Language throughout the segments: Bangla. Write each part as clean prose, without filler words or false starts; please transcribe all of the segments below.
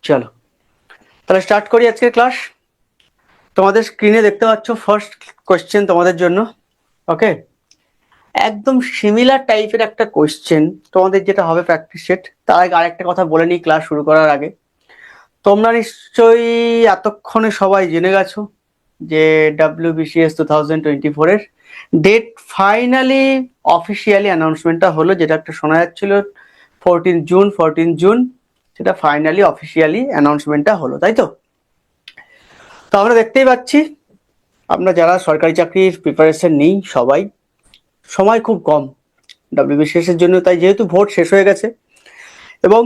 চলো তাহলে স্টার্ট করি আজকের ক্লাস। তোমাদের স্ক্রিনে দেখতে পাচ্ছ ফার্স্ট কোয়েশ্চেন তোমাদের জন্য। ওকে, একদম সিমিলার টাইপের একটা কোয়েশ্চেন তোমাদের যেটা হবে প্র্যাকটিস সেট। তার আগে আরেকটা কথা বলে নিই ক্লাস শুরু করার আগে। তোমরা নিশ্চয়ই এতক্ষণে সবাই জেনে গেছো যে WBCS 2024 এর ডেট ফাইনালি অফিসিয়ালি অ্যানাউন্সমেন্টটা হলো, যেটা একটা শোনা যাচ্ছিল 14 জুন, সেটা ফাইনালি অফিসিয়ালি অ্যানাউন্সমেন্টটা হলো, তাই তো? তো আমরা দেখতেই পাচ্ছি আমরা যারা সরকারি চাকরির প্রিপারেশন নেই সবাই, সময় খুব কম WBCS এর জন্য। তাই যেহেতু ভোট শেষ হয়ে গেছে এবং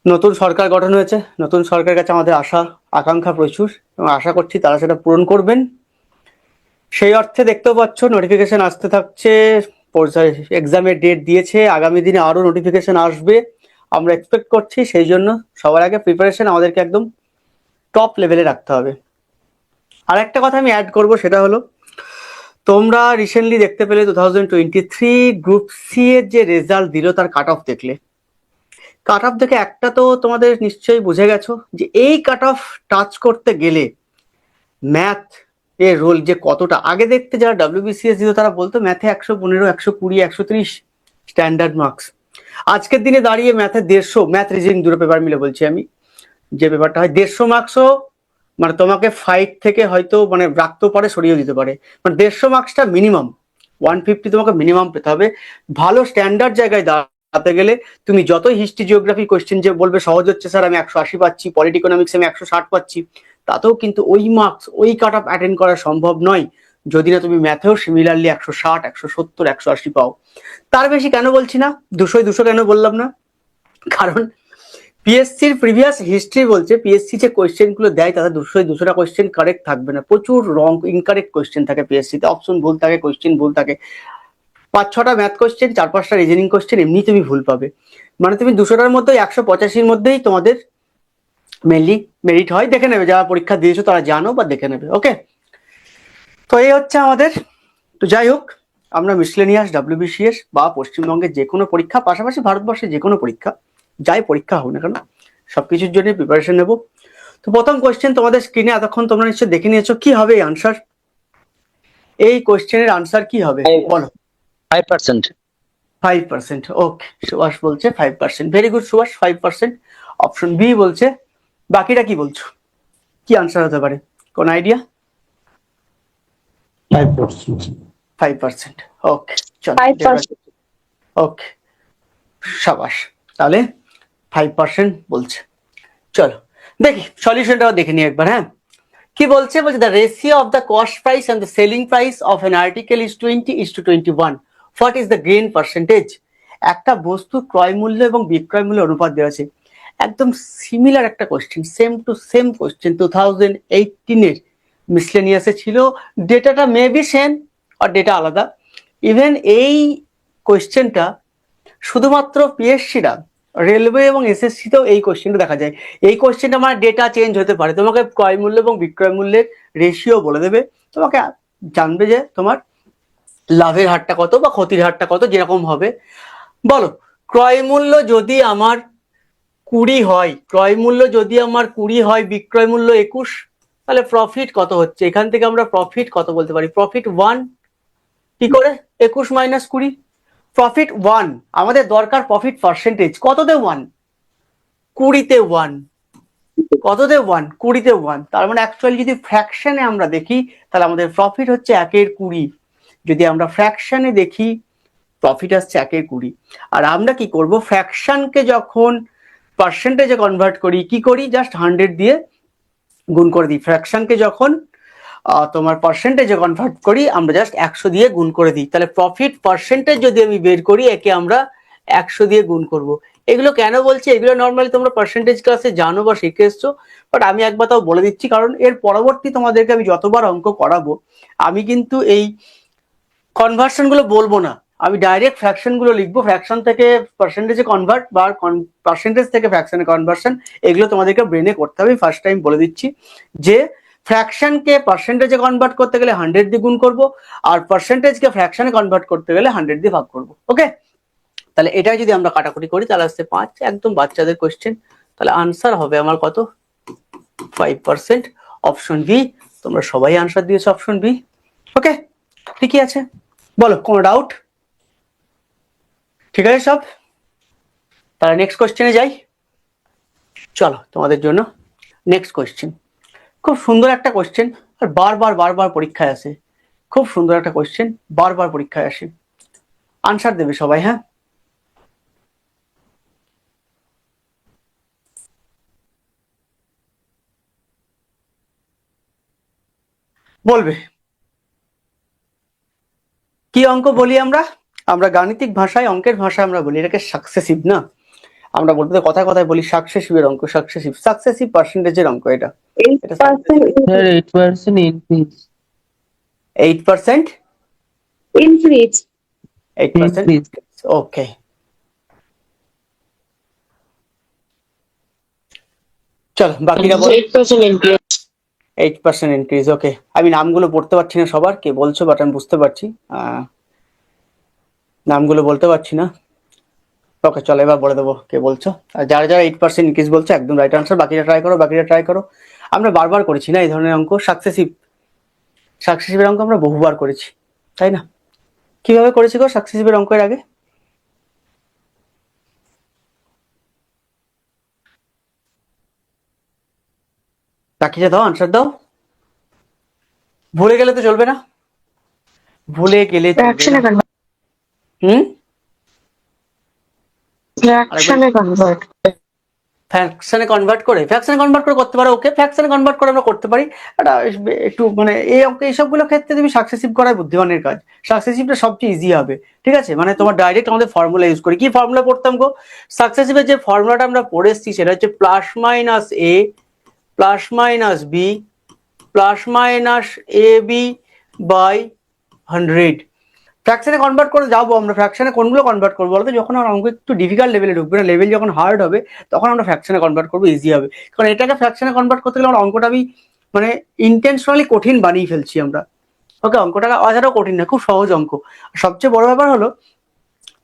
নতুন সরকার গঠন হয়েছে, নতুন সরকারের কাছে আমাদের আশা আকাঙ্ক্ষা প্রচুর এবং আশা করছি তারা সেটা পূরণ করবেন। সেই অর্থে দেখতেও পাচ্ছ নোটিফিকেশন আসতে থাকছে, এক্সামের ডেট দিয়েছে, আগামী দিনে আরো নোটিফিকেশন আসবে আমরা এক্সপেক্ট করছি। সেই জন্য সবার আগে প্রিপারেশন আমাদেরকে একদম টপ লেভেলে রাখতে হবে। আর একটা কথা আমি অ্যাড করব, সেটা হলো তোমরা রিসেন্টলি দেখতে পেলে 2023 গ্রুপ সি এর যে রেজাল্ট দিল তার কাট অফ দেখলে। কাট অফ দেখে একটা তো তোমাদের নিশ্চয়ই বুঝে গেছো যে এই কাট অফ টাচ করতে গেলে ম্যাথ এর রোল যে কতটা। আগে দেখতে যারা WBCS দিত তারা বলতো ম্যাথে 115, 120, 130 স্ট্যান্ডার্ড মার্কস। আজকের দিনে দাঁড়িয়ে ম্যাথে 150, ম্যাথ রিজনিং দুটো পেপার মিলে বলছি আমি, যে পেপারটা হয় 150 মার্কসও মানে তোমাকে 5 থেকে হয়তো মানে রাখতেও পারে, সরিয়েও দিতে পারে। মানে 150 মার্কসটা মিনিমাম, 150 তোমাকে মিনিমাম পেতে হবে। ভালো স্ট্যান্ডার্ড জায়গায় দাঁড়াতে গেলে তুমি যতই হিস্ট্রি জিওগ্রাফি কোয়েশ্চেন যে বলবে সহজ হচ্ছে স্যার আমি 180 পাচ্ছি, পলিটি ইকোনমিক্স আমি 160 পাচ্ছি, তাতেও কিন্তু ওই মার্কস ওই কাট অফ অ্যাটেন্ড করা সম্ভব নয় যদি না তুমি ম্যাথেও সিমিলারলি 160, 170, 180 পাও। তার বেশি কেন বলছি না, 200 কেন বললাম না, কারণ পিএসসির প্রিভিয়াস হিস্ট্রি বলছে পিএসসি যে কোয়েশ্চেন গুলো দেয় তাতে 200টা কোয়েশ্চেন কারেক্ট থাকবে না, প্রচুর রং ইনকারেক্ট কোয়েশ্চেন থাকে পিএসসিতে, অপশন ভুল থাকে, কোয়েশ্চেন ভুল থাকে, 5-6টা ম্যাথ কোয়েশ্চেন, 4-5টা রিজনিং কোয়েশ্চেন এমনি তুমি ভুল পাবে। মানে তুমি 200টার মধ্যে 185-র মধ্যেই তোমাদের মেনলি মেরিট হয়। দেখে নেবে, যারা পরীক্ষা দিয়েছো তারা জানো বা দেখে নেবে। ওকে, তো এই হচ্ছে আমাদের। তো যাই হোক, আমরা মিসলেনিয়াস WBCS বা পশ্চিমবঙ্গের যে কোনো পরীক্ষা, পাশাপাশি ভারতবর্ষের যে কোনো পরীক্ষা, যাই পরীক্ষা হোক না কেন, সবকিছুর জন্য প্রিপারেশন নেব। তো প্রথম কোয়েশ্চেন তোমাদের স্ক্রিনে এতক্ষণ তোমরা নিশ্চয়ই দেখে নিয়েছো। কি হবে এই আনসার? এই কোয়েশ্চেনের আনসার কি হবে বলো? 5%. 5%। ওকে, সুভাষ বলছে 5%। Very good Subhash, 5%। Option B বলছে। বাকিটা কি বলছো, কি আনসার হতে পারে, কোন আইডিয়া? 5%। ওকে, চলো 5%. ওকে, সাবাস। তাহলে 5% বলছে। চলো দেখি সলিউশনটাও দেখে নিই একবার। হ্যাঁ, কি বলছে? বলছে the ratio of the cost price and the selling price of an article is 20:21. What is the gain percentage? একটা বস্তুর ক্রয় মূল্য এবং বিক্রয় মূল্য অনুপাত দেওয়া আছে। একদম সিমিলার একটা question, same to same question 2018 মিসলেনিয়াসে ছিল। ডেটাটা মেবি সেম আর ডেটা আলাদা। ইভেন এই কোয়েশ্চেনটা শুধুমাত্র পিএসসিরা, রেলওয়ে এবং এসএসসিতেও এই কোয়েশ্চেনটা দেখা যায়। এই কোয়েশ্চেনটা মানে ডেটা চেঞ্জ হতে পারে, তোমাকে ক্রয় মূল্য এবং বিক্রয় মূল্যের রেশিও বলে দেবে, তোমাকে জানবে যে তোমার লাভের হারটা কত বা ক্ষতির হারটা কত, যেরকম হবে। বলো, ক্রয় মূল্য যদি আমার 20 হয়, ক্রয় মূল্য যদি আমার 20 হয়, বিক্রয় মূল্য 21, তাহলে প্রফিট কত হচ্ছে? এখান থেকে আমরা প্রফিট কত বলতে পারি? প্রফিট 1। কি করে? 21 মাইনাস 20, প্রফিট 1। আমাদের দরকার প্রফিট পার্সেন্টেজ। কততে 1? 20তে 1। কততে 1? 20তে 1। তার মানে অ্যাকচুয়ালি যদি ফ্র্যাকশনে আমরা দেখি তাহলে আমাদের প্রফিট হচ্ছে 1/20। যদি আমরা ফ্র্যাকশনে দেখি প্রফিট আসছে 1/20। আর আমরা কি করব, ফ্র্যাকশনকে যখন পার্সেন্টেজে কনভার্ট করি, কি করি? জাস্ট 100 দিয়ে গুণ করে দিই। ফ্র্যাকশনকে যখন তোমার পার্সেন্টেজে কনভার্ট করি আমরা জাস্ট 100 দিয়ে গুণ করে দিই। তাহলে প্রফিট পার্সেন্টেজ যদি আমি বের করি, একে আমরা 100 দিয়ে গুণ করব। এগুলো কেন বলছি? এগুলো নর্মালি তোমরা পার্সেন্টেজ ক্লাসে জানো বা শিখে এসছো, বাট আমি একবার তাও বলে দিচ্ছি, কারণ এর পরবর্তী তোমাদেরকে আমি যতবার অঙ্ক করাবো আমি কিন্তু এই কনভার্সন গুলো বলবো না, আমি ডাইরেক্ট ফ্র্যাকশন গুলো লিখবো। ফ্র্যাকশন থেকে পার্সেন্টেজে কনভার্ট বা পার্সেন্টেজ থেকে ফ্র্যাকশনে কনভার্সন, এগুলো তোমাদেরকে ব্রেনে করতে হবে। ফার্স্ট টাইম বলে দিচ্ছি যে ফ্র্যাকশনকে পার্সেন্টেজে কনভার্ট করতে গেলে 100 দিয়ে গুণ করব, আর পার্সেন্টেজকে ফ্র্যাকশনে কনভার্ট করতে গেলে 100 দিয়ে ভাগ করব। ওকে, তাহলে এটাই যদি আমরা কাটাকুটি করি তাহলে আসছে 5। একদম বাচ্চাদের কোয়েশ্চেন, তাহলে আনসার হবে আমার কত, 5%। অপশন বি, তোমরা সবাই আনসার দিয়েছো অপশন বি। ওকে, ঠিকই আছে, বলো কোনো ডাউট? ঠিক আছে সব, তাহলে নেক্সট কোয়েশ্চেনে যাই। চলো তোমাদের জন্য নেক্সট কোয়েশ্চেন, খুব সুন্দর একটা কোয়েশ্চেন, আর বারবার বারবার পরীক্ষায় আসে, খুব সুন্দর একটা কোয়েশ্চেন, বারবার পরীক্ষায় আসে। আনসার দেবে সবাই, হ্যাঁ? বলবে কি অঙ্ক বলি আমরা? আমরা গাণিতিক ভাষায়, অঙ্কের ভাষায় আমরা বলি এটাকে সাকসেসিভ, না? আমরা বলতে কথায় কথায় বলি সাকসেসিভের অঙ্ক, সাকসেসিভ পার্সেন্টেজের অঙ্ক এটা। 8% increase. 8% Increase. 8%, ওকে। চলো বাকিটা বলো। 8% increase. 8% ইনক্রিজ, ওকে। আমি নামগুলো পড়তে পারছি না সবার, কে বলছো, বাট আমি বুঝতে পারছি, নামগুলো বলতে পারছি না। ওকে চলো এবার বলে দেবো কে বলছো। আর যারা যারা 8% ইনক্রিজ বলছো একদম রাইট আনসার। বাকিটা ট্রাই করো। আমরা বারবার করেছি না এই ধরনের অঙ্ক, সাকসেসিভের অঙ্ক আমরা বহুবার করেছি, তাই না? কিভাবে করেছি গো সাকসেসিভের অঙ্কের আগে? বাকিটা দাও, আনসার দাও। ভুলে গেলে তো চলবে না, ভুলে গেলে চলবে না। ফ্র্যাকশনে কনভার্ট ফ্র্যাকশনে কনভার্ট করে করতে পারো, ওকে। ফ্র্যাকশনে কনভার্ট করে আমরা করতে পারি। এটা একটু মানে এই অঙ্ক এইসবগুলো ক্ষেত্রে তুমি সাকসেসিভ করাই বুদ্ধিমানের কাজ। সাকসেসিভটা সবচেয়ে ইজি হবে, ঠিক আছে? মানে তোমার ডাইরেক্ট আমাদের ফর্মুলা ইউজ করি। কি ফর্মুলা পড়তাম গো সাকসেসিভের? যে ফর্মুলাটা আমরা পড়ে এসেছি সেটা হচ্ছে plus minus A plus minus B plus minus A B by 100। ফ্র্যাকশনে কনভার্ট করে যাবো আমরা। ফ্র্যাকশনে কোনগুলো কনভার্ট করবো বলতো? যখন আমার অঙ্ক একটু ডিফিকাল্ট লেভেলে ঢুকবে না, লেভেল যখন হার্ড হবে তখন আমরা ফ্র্যাকশনে কনভার্ট করবো, ইজি হবে। কারণ এটাকে ফ্র্যাকশনে কনভার্ট করতে গেলে আমার অঙ্কটা আমি মানে ইন্টেনশনালি কঠিন বানিয়ে ফেলছি আমরা। ওকে, অঙ্কটা অতটাও কঠিন না, খুব সহজ অঙ্ক। সবচেয়ে বড় ব্যাপার হলো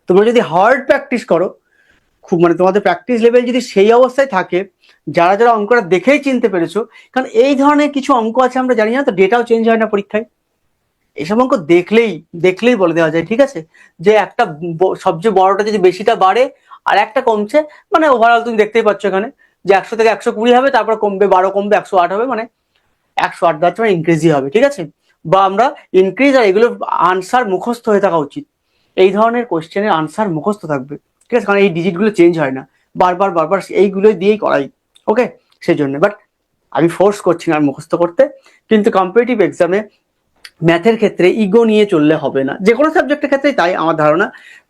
তোমরা যদি হার্ড প্র্যাকটিস করো, খুব মানে তোমাদের প্র্যাকটিস লেভেল যদি সেই অবস্থায় থাকে, যারা যারা অঙ্কটা দেখেই চিনতে পেরেছো, কারণ এই ধরনের কিছু অঙ্ক আছে আমরা জানি না তো, ডেটাও চেঞ্জ হয় না পরীক্ষায়। এসব অঙ্ক দেখলেই বলে দেওয়া যায়, ঠিক আছে? যে একটা সবচেয়ে বড়টা যদি বেশিটা বাড়ে আর একটা কমছে, মানে ওভারঅল তুমি দেখতেই পাচ্ছ এখানে যে 100 থেকে 120 হবে, তারপর কমবে 12 কমবে 108 হবে, মানে 108 যাচ্ছে মানে ইনক্রিজই হবে, ঠিক আছে? বা আমরা ইনক্রিজ আর এগুলো আনসার মুখস্থ হয়ে থাকা উচিত। এই ধরনের কোশ্চেনের আনসার মুখস্থ থাকবে, ঠিক আছে? কারণ এই ডিজিটগুলো চেঞ্জ হয় না, বারবার এইগুলো দিয়েই করাই, ওকে? সেই জন্য বাট আমি ফোর্স করছি না মুখস্থ করতে, কিন্তু কম্পিটিটিভ এক্সামে ম্যাথের ক্ষেত্রে ইগো নিয়ে চললে হবে না। যে কোনো সাবজেক্টের ক্ষেত্রে তাই আমার ধারণা,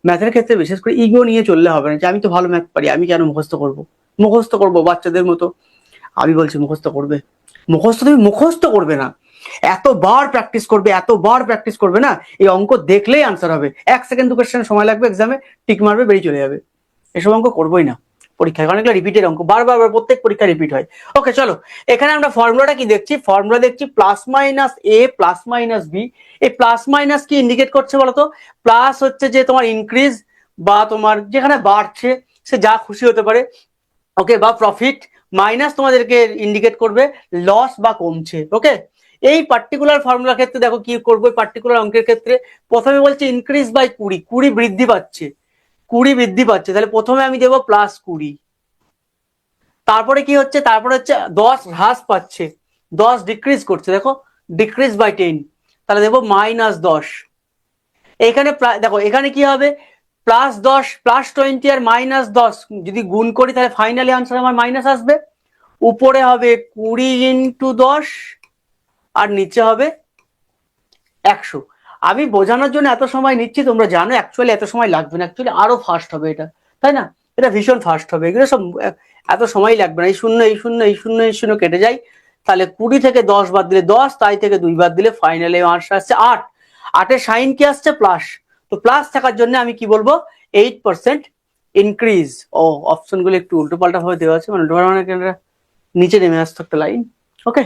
ম্যাথের ক্ষেত্রে বিশেষ করে ইগো নিয়ে চললে হবে না, যে আমি তো ভালো ম্যাথ পারি, আমি কেন মুখস্থ করবো বাচ্চাদের মতো। আমি বলছি মুখস্থ তুমি মুখস্থ করবে না, এতবার প্র্যাকটিস করবে না, এই অঙ্ক দেখলেই আনসার হবে। 1 সেকেন্ড 2 কোশ্চেন সময় লাগবে, এক্সামে টিক মারবে, বেরিয়ে চলে যাবে। এসব অঙ্ক করবোই না পরীক্ষায়, কারণ এগুলো রিপিটেড অঙ্ক, বারবার প্রত্যেক পরীক্ষা রিপিট হয়। ওকে চলো, এখানে আমরা ফর্মুলাটা কি দেখছি? ফর্মুলা দেখছি plus minus A plus minus B. এই প্লাস মাইনাস কি ইন্ডিকেট করছে বলতো? প্লাস হচ্ছে যে তোমার ইনক্রিজ, বা তোমার যেখানে বাড়ছে সে যা খুশি হতে পারে, ওকে, বা প্রফিট। মাইনাস তোমাদেরকে ইন্ডিকেট করবে লস বা কমছে, ওকে? এই পার্টিকুলার ফর্মুলার ক্ষেত্রে দেখো কি করবো, পার্টিকুলার অঙ্কের ক্ষেত্রে প্রথমে বলছে ইনক্রিজ বাই 20, 20 বৃদ্ধি পাচ্ছে, তাহলে প্রথমে আমি দেবো প্লাস 20। তারপরে কি হচ্ছে? তারপরে হচ্ছে 10 হ্রাস পাচ্ছে, 10 ডিক্রিজ করছে, দেখো ডিক্রিজ বাই 10, তাহলে দেবো -10। এখানে দেখো এখানে কি হবে? +10 +20 আর -10 যদি গুণ করি তাহলে ফাইনালি আনসার আমার মাইনাস আসবে। উপরে হবে 20 × 10 আর নিচে হবে 100। আমি বোঝানোর জন্য এত সময় নিচ্ছি, তোমরা জানো অ্যাকচুয়ালি এত সময় লাগবে না, অ্যাকচুয়ালি আরো ফাস্ট হবে এটা, তাই না? এটা ভীষণ ফাস্ট হবে, এগুলো সব এত সময় লাগবে না। এই শূন্য কেটে যায়, তাহলে 20 থেকে 10 বাদ দিলে 10, তাই থেকে 2 বাদ দিলে ফাইনালি আনসার আসছে 8। 8 সাইন কি আসছে? প্লাস। তো প্লাস থাকার জন্য আমি কি বলবো? 8% ইনক্রিজ। ও অপশনগুলো একটু উল্টো পাল্টা ভাবে দেওয়া আছে, মানে নিচে নেমে আসতো একটা লাইন, ওকে?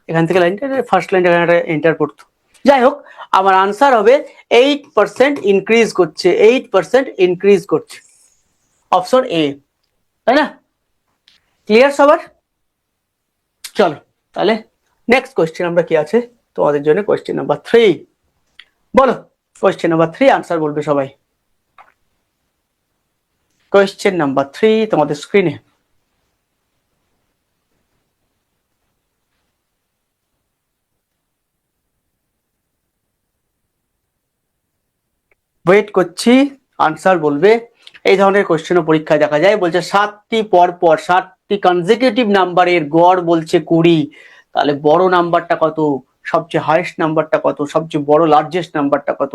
এখান থেকে লাইনটা ফার্স্ট লাইনটা এখানে এন্টার করতো। যাই হোক, আমার আনসার হবে 8% ইনক্রিজ করছে, অপশন এ, তাই না? ক্লিয়ার সবার? চলো তাহলে নেক্সট কোয়েশ্চেন আমরা কি আছে তোমাদের জন্য, কোয়েশ্চেন নাম্বার 3 বলো। কোয়েশ্চেন নাম্বার 3 আনসার বলবে সবাই। কোয়েশ্চেন নাম্বার 3 তোমাদের স্ক্রিনে। ওয়েট করছি, আনসার বলবে। এই ধরনের কোয়েশ্চেনও পরীক্ষায় দেখা যায়। বলছে 7টি পরপর 7টি কনজিকিউটিভ নাম্বারের গড় বলছে 20, তাহলে বড় নাম্বারটা কত, সবচেয়ে হাইয়েস্ট নাম্বারটা কত, সবচেয়ে বড় লার্জেস্ট নাম্বারটা কত।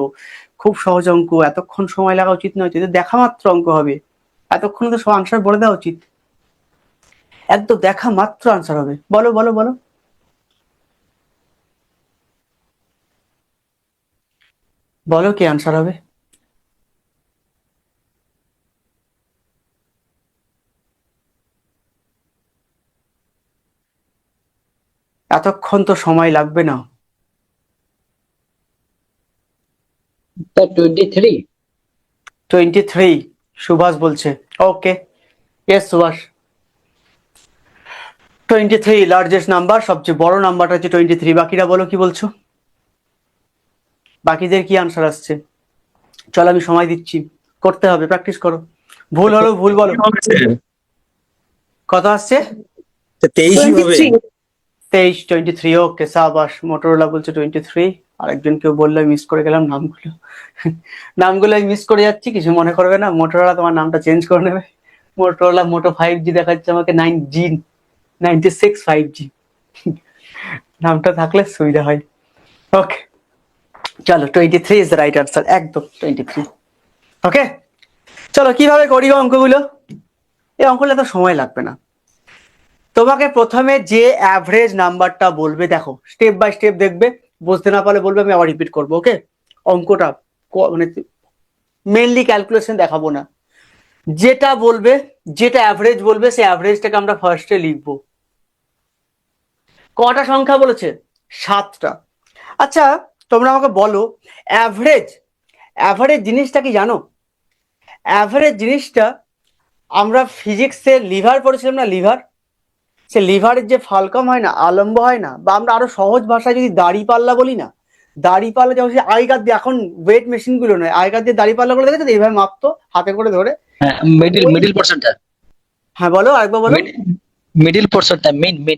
খুব সহজ অঙ্ক, এতক্ষণ সময় লাগা উচিত নয়, যদি দেখা মাত্র অঙ্ক হবে। এতক্ষণ তো সব আনসার বলে দেওয়া উচিত, একদম দেখা মাত্র আনসার হবে। বলো বলো বলো, বলো কি আনসার হবে? এতক্ষণ তো সময় লাগবে না। 23। 23 সুভাষ বলছে। ওকে, ইয়েস সুভাষ, 23 লার্জেস্ট নাম্বার, সবচেয়ে বড় নাম্বারটা হচ্ছে 23। বাকিরা বলো কি বলছো, বাকিদের কি আনসার আসছে? চলো আমি সময় দিচ্ছি, করতে হবে, প্র্যাকটিস করো। ভুল হলো ভুল বলো। কত আসছে? 23 হবে। 23 ওকে সাবাস। মোটরোলা বলছে 23, আরেকজন কেউ বললো, মিস করে গেলাম নামগুলো। নামগুলো আমি মিস করে যাচ্ছি, কিছু মনে করবে না। মোটরোলা তোমার নামটা চেঞ্জ করে নেবে। মোটরোলা মোটো 5G দেখাচ্ছে আমাকে, 9G 96 5G নামটা থাকলে সুবিধা হয়। ওকে চলো, 23 ইজ দ্য রাইট আনসার, একদম 23। ওকে চলো কিভাবে করি গো অঙ্কগুলো। এই অঙ্কগুলো তো সময় লাগবে না। তোমাকে প্রথমে যে অ্যাভারেজ নাম্বারটা বলবে, দেখো স্টেপ বাই স্টেপ দেখবে, বুঝতে না পারলে বলবে, আমি আবার রিপিট করবো। ওকে, অঙ্কটা মানে মেইনলি ক্যালকুলেশন দেখাবো না, যেটা বলবে, যেটা অ্যাভারেজ বলবে, সেই অ্যাভারেজটাকে আমরা ফার্স্টে লিখবো। কটা সংখ্যা বলেছে? 7টা। আচ্ছা তোমরা আমাকে বলো, অ্যাভারেজ অ্যাভারেজ জিনিসটা কি জানো? অ্যাভারেজ জিনিসটা আমরা ফিজিক্সের লিভার পড়েছিলাম না, লিভার। সে লিভারের যে ফালকাম হয় না, আলম্ব হয় না, বা আমরা আরো সহজ ভাষায় যদি দাড়ি পাল্লা বলি না, দাড়ি পাল্লা যেমন আগেকার দিয়ে, এখন ওয়েট মেশিন গুলো নয়, আগেকার দিয়ে দাড়ি পাল্লা গুলো দেখেছো এইভাবে মাপতো হাতে করে ধরে। হ্যাঁ, মিডল পোরশনটা। হ্যাঁ বলো আরেকবার বলো। মিডল পোরশনটা,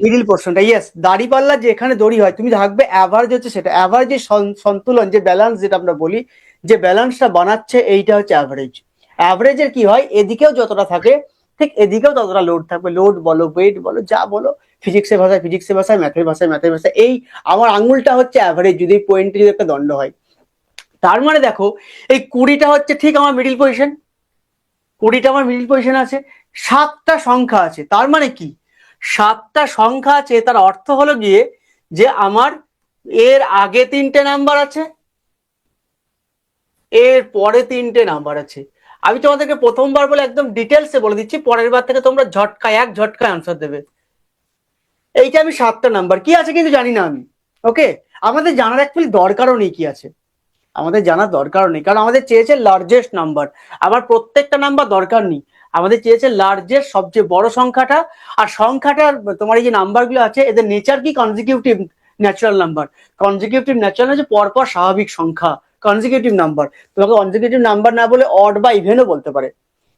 মিডিল পোর্শনটা, ইয়েস। দাড়ি পাল্লা যেখানে দড়ি হয়, তুমি থাকবে অ্যাভারেজ হচ্ছে সেটা। অ্যাভারেজ যে সন্তুলন, যে ব্যালেন্স যেটা আমরা বলি, যে ব্যালেন্সটা বানাচ্ছে, এইটা হচ্ছে অ্যাভারেজ। অ্যাভারেজের কি হয়, এদিকেও যতটা থাকে ঠিক এদিকেও ততটা লোড থাকবে। লোড বলো, ওয়েট বলো, যা বলো, ফিজিক্সের ভাষায় ফিজিক্সের ভাষায়, ম্যাথের ভাষায় ম্যাথের ভাষায়। এই আমার আঙুলটা হচ্ছে অ্যাভারেজ, যদি পয়েন্টে যদি একটা দণ্ড হয়। তার মানে দেখো, এই 20টা হচ্ছে ঠিক আমার মিডিল পজিশন, 20টা আমার মিডিল পজিশন আছে। 7টা সংখ্যা আছে, তার মানে কি, 7টা সংখ্যা আছে, তার অর্থ হলো গিয়ে যে আমার এর আগে 3টে নাম্বার আছে, এর পরে 3টে নাম্বার আছে। আমি তোমাদেরকে প্রথমবার বলে একদম ডিটেলসে বলে দিচ্ছি, পরের বার থেকে তোমরা ঝটকায় এক ঝটকায় আনসার দেবে। এইটা আমি 7টা নাম্বার কি আছে কিন্তু জানি না আমি। ওকে, আমাদের জানার অ্যাকচুয়ালি দরকারও নেই কি আছে, আমাদের জানার দরকারও নেই, কারণ আমাদের চেয়েছে লার্জেস্ট নাম্বার। আমার প্রত্যেকটা নাম্বার দরকার নেই, আমাদের চেয়েছে লার্জেস্ট, সবচেয়ে বড় সংখ্যাটা। আর সংখ্যাটার তোমার এই যে নাম্বারগুলো আছে, এদের নেচার কি, consecutive natural number. Consecutive natural হচ্ছে পরপর স্বাভাবিক সংখ্যা, কনজিকিউটিভ নাম্বার। তোমাকে কনজিকিউটিভ নাম্বার না বলে অড বা ইভেনও বলতে পারে,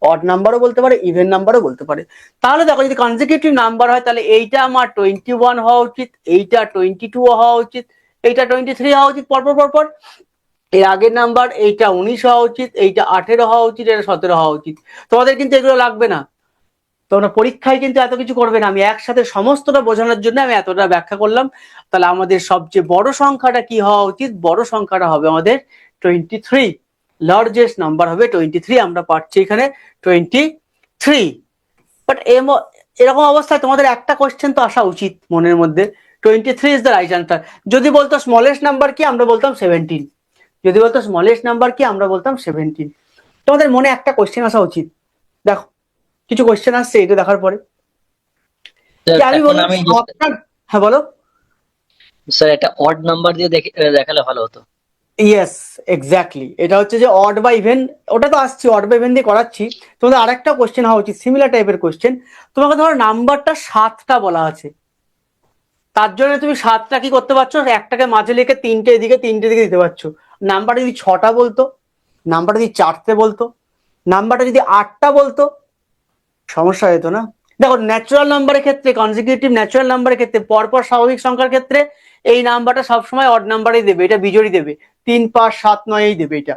অড নাম্বারও বলতে পারে, ইভেন নাম্বারও বলতে পারে। তাহলে দেখো, যদি কনজিকিউটিভ নাম্বার হয়, তাহলে এইটা আমার 21 হওয়া উচিত, এইটা 22 হওয়া উচিত, এইটা 23 হওয়া উচিত, পরপর পরপর। এর আগের নাম্বার এইটা 19 হওয়া উচিত, এইটা 18 হওয়া উচিত, এটা 17 হওয়া উচিত। তোমাদের কিন্তু এগুলো লাগবে না, তোমরা পরীক্ষায় কিন্তু এত কিছু করবে না। আমি একসাথে সমস্তটা বোঝানোর জন্য আমি এতটা ব্যাখ্যা করলাম। তাহলে আমাদের সবচেয়ে বড় সংখ্যাটা কি হওয়া উচিত? বড় সংখ্যাটা হবে আমাদের 23, লার্জেস্ট নাম্বার হবে 23। আমরা পাচ্ছি এখানে 23। বাট এরকম অবস্থায় তোমাদের একটা কোশ্চেন তো আসা উচিত মনের মধ্যে, 23 ইজ দ্য রাইট আনসার। যদি বলতো স্মলেস্ট নাম্বার কি, আমরা বলতাম 17। যদি বলতো স্মলেস্ট নাম্বার কি, আমরা বলতাম 17। তোমাদের মনে একটা কোশ্চেন আসা উচিত। দেখো কিছু কোশ্চেন আসছে এটা দেখার পরে, আমি বললাম হ্যাঁ বলো। স্যার একটা অড নাম্বার দিয়ে দেখালে ভালো হতো। ইয়েস, এক্স্যাক্টলি, এটা হচ্ছে যে অড বা ইভেন, ওটা তো আসছে, অড বা ইভেন দিয়ে করাচ্ছি। তোমাদের আরেকটা কোশ্চেন হওয়া উচিত, সিমিলার টাইপের কোশ্চেন। তোমাকে ধরো নাম্বারটা 7টা বলা আছে, তার জন্য তুমি 7টা কি করতে পারছো, একটাকে মাঝে লিখে তিনটে দিকে দিতে পারছো। নাম্বারটা যদি 6টা বলতো, নাম্বারটা যদি 4টে বলতো, নাম্বারটা যদি 8টা বলতো, সমস্যা হতো না? দেখো, ন্যাচারাল নাম্বারের ক্ষেত্রে, কনজিকিউটিভ ন্যাচারাল নাম্বারের ক্ষেত্রে, পরপর স্বাভাবিক সংখ্যার ক্ষেত্রে এই নাম্বারটা সবসময় অড নাম্বারেই দেবে, এটা বিজোড়ই দেবে, 3, 5, 7, 9 দেবে এটা।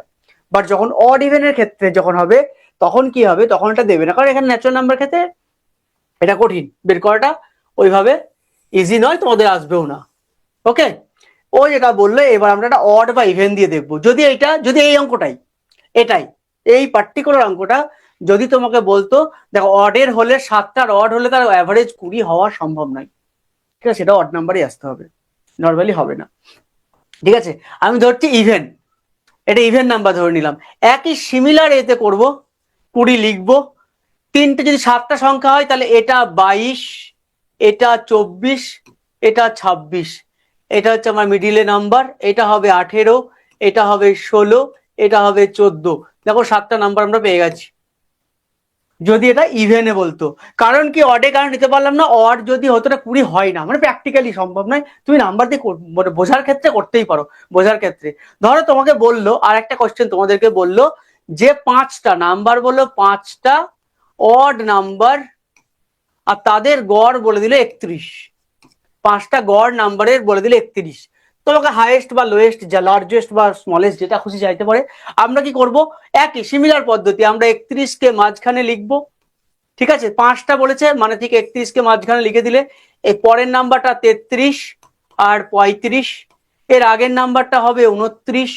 বাট যখন অড ইভেনের ক্ষেত্রে যখন হবে, তখন কি হবে, তখন এটা দেবে না, কারণ এখানে ন্যাচারাল নাম্বার ক্ষেত্রে এটা কঠিন বের করাটা, ওইভাবে ইজি নয়, তোমাদের আসবেও না। ওকে, ও যেটা বললো, এবার আমরা একটা অড বা ইভেন দিয়ে দেখবো। যদি এই অঙ্কটাই, এটাই, এই পার্টিকুলার অঙ্কটা যদি তোমাকে বলতো, দেখো অডের হলে 7টার অড হলে তার অ্যাভারেজ 20 হওয়া সম্ভব নয়, ঠিক আছে, সেটা অড নাম্বারই আসতে হবে, নর্মালি হবে না। ঠিক আছে, আমি ধরছি ইভেন, এটা ইভেন নাম্বার ধরে নিলাম। একই সিমিলার এতে করব, 20 লিখবো। তিনটে যদি 7টা সংখ্যা হয়, তাহলে এটা 22, এটা 24, এটা 26, এটা হচ্ছে আমার মিডিলে নাম্বার, এটা হবে 18, এটা হবে 16, এটা হবে 14। দেখো 7টা নাম্বার আমরা পেয়ে গেছি, যদি এটা ইভেনে বলতো। কারণ কি, অডে কারণ নিতে পারলাম না, অড যদি হতো না 20 হয় না, মানে প্র্যাকটিক্যালি সম্ভব নয়। তুমি নাম্বার দিয়ে মানে বোঝার ক্ষেত্রে করতেই পারো, বোঝার ক্ষেত্রে। ধরো তোমাকে বললো, আর একটা কোশ্চেন তোমাদেরকে বললো যে 5টা নাম্বার, বললো 5টা অড নাম্বার, আর তাদের গড় বলে দিল 31। 5টা গড় নাম্বারের বলে দিল 31। তোমাকে হাইয়েস্ট বা লোয়েস্ট, যা লার্জেস্ট বা স্মলেস্ট, যেটা খুশি চাইতে পারে। আমরা কি করব, একই সিমিলার পদ্ধতি, আমরা 31কে মাঝখানে লিখবো। ঠিক আছে, 5টা বলেছে মানে ঠিক 31কে মাঝখানে লিখে দিলে, এই পরের নাম্বারটা 33 আর 35, এর আগের নাম্বারটা হবে 29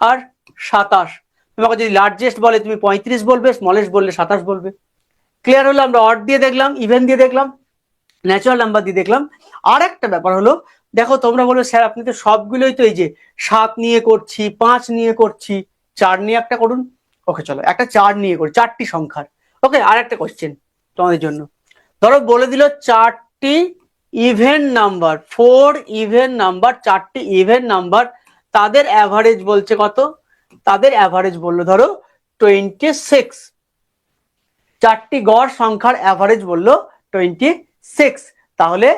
আর 27। তোমাকে যদি লার্জেস্ট বলে তুমি 35 বলবে, স্মলেস্ট বললে 27 বলবে। ক্লিয়ার হলো? আমরা অড দিয়ে দেখলাম, ইভেন দিয়ে দেখলাম, ন্যাচারাল নাম্বার দিয়ে দেখলাম। আর একটা ব্যাপার হলো, দেখো তোমরা বলবে স্যার আপনি তো সবগুলোই তো এই যে 7 নিয়ে করছি, 5 নিয়ে করছি, 4 নিয়ে একটা করুন। ওকে চলো একটা 4 নিয়ে করি, 4টি সংখ্যার। ওকে, আর একটা কোশ্চেন তোমাদের জন্য। ধরো বলে দিল 4টি ইভেন নাম্বার, 4 ইভেন নাম্বার, 4টি ইভেন নাম্বার, তাদের অ্যাভারেজ বলছে কত? তাদের অ্যাভারেজ বললো ধরো 26। 4টি গড় সংখ্যার অ্যাভারেজ বললো 26। তাহলে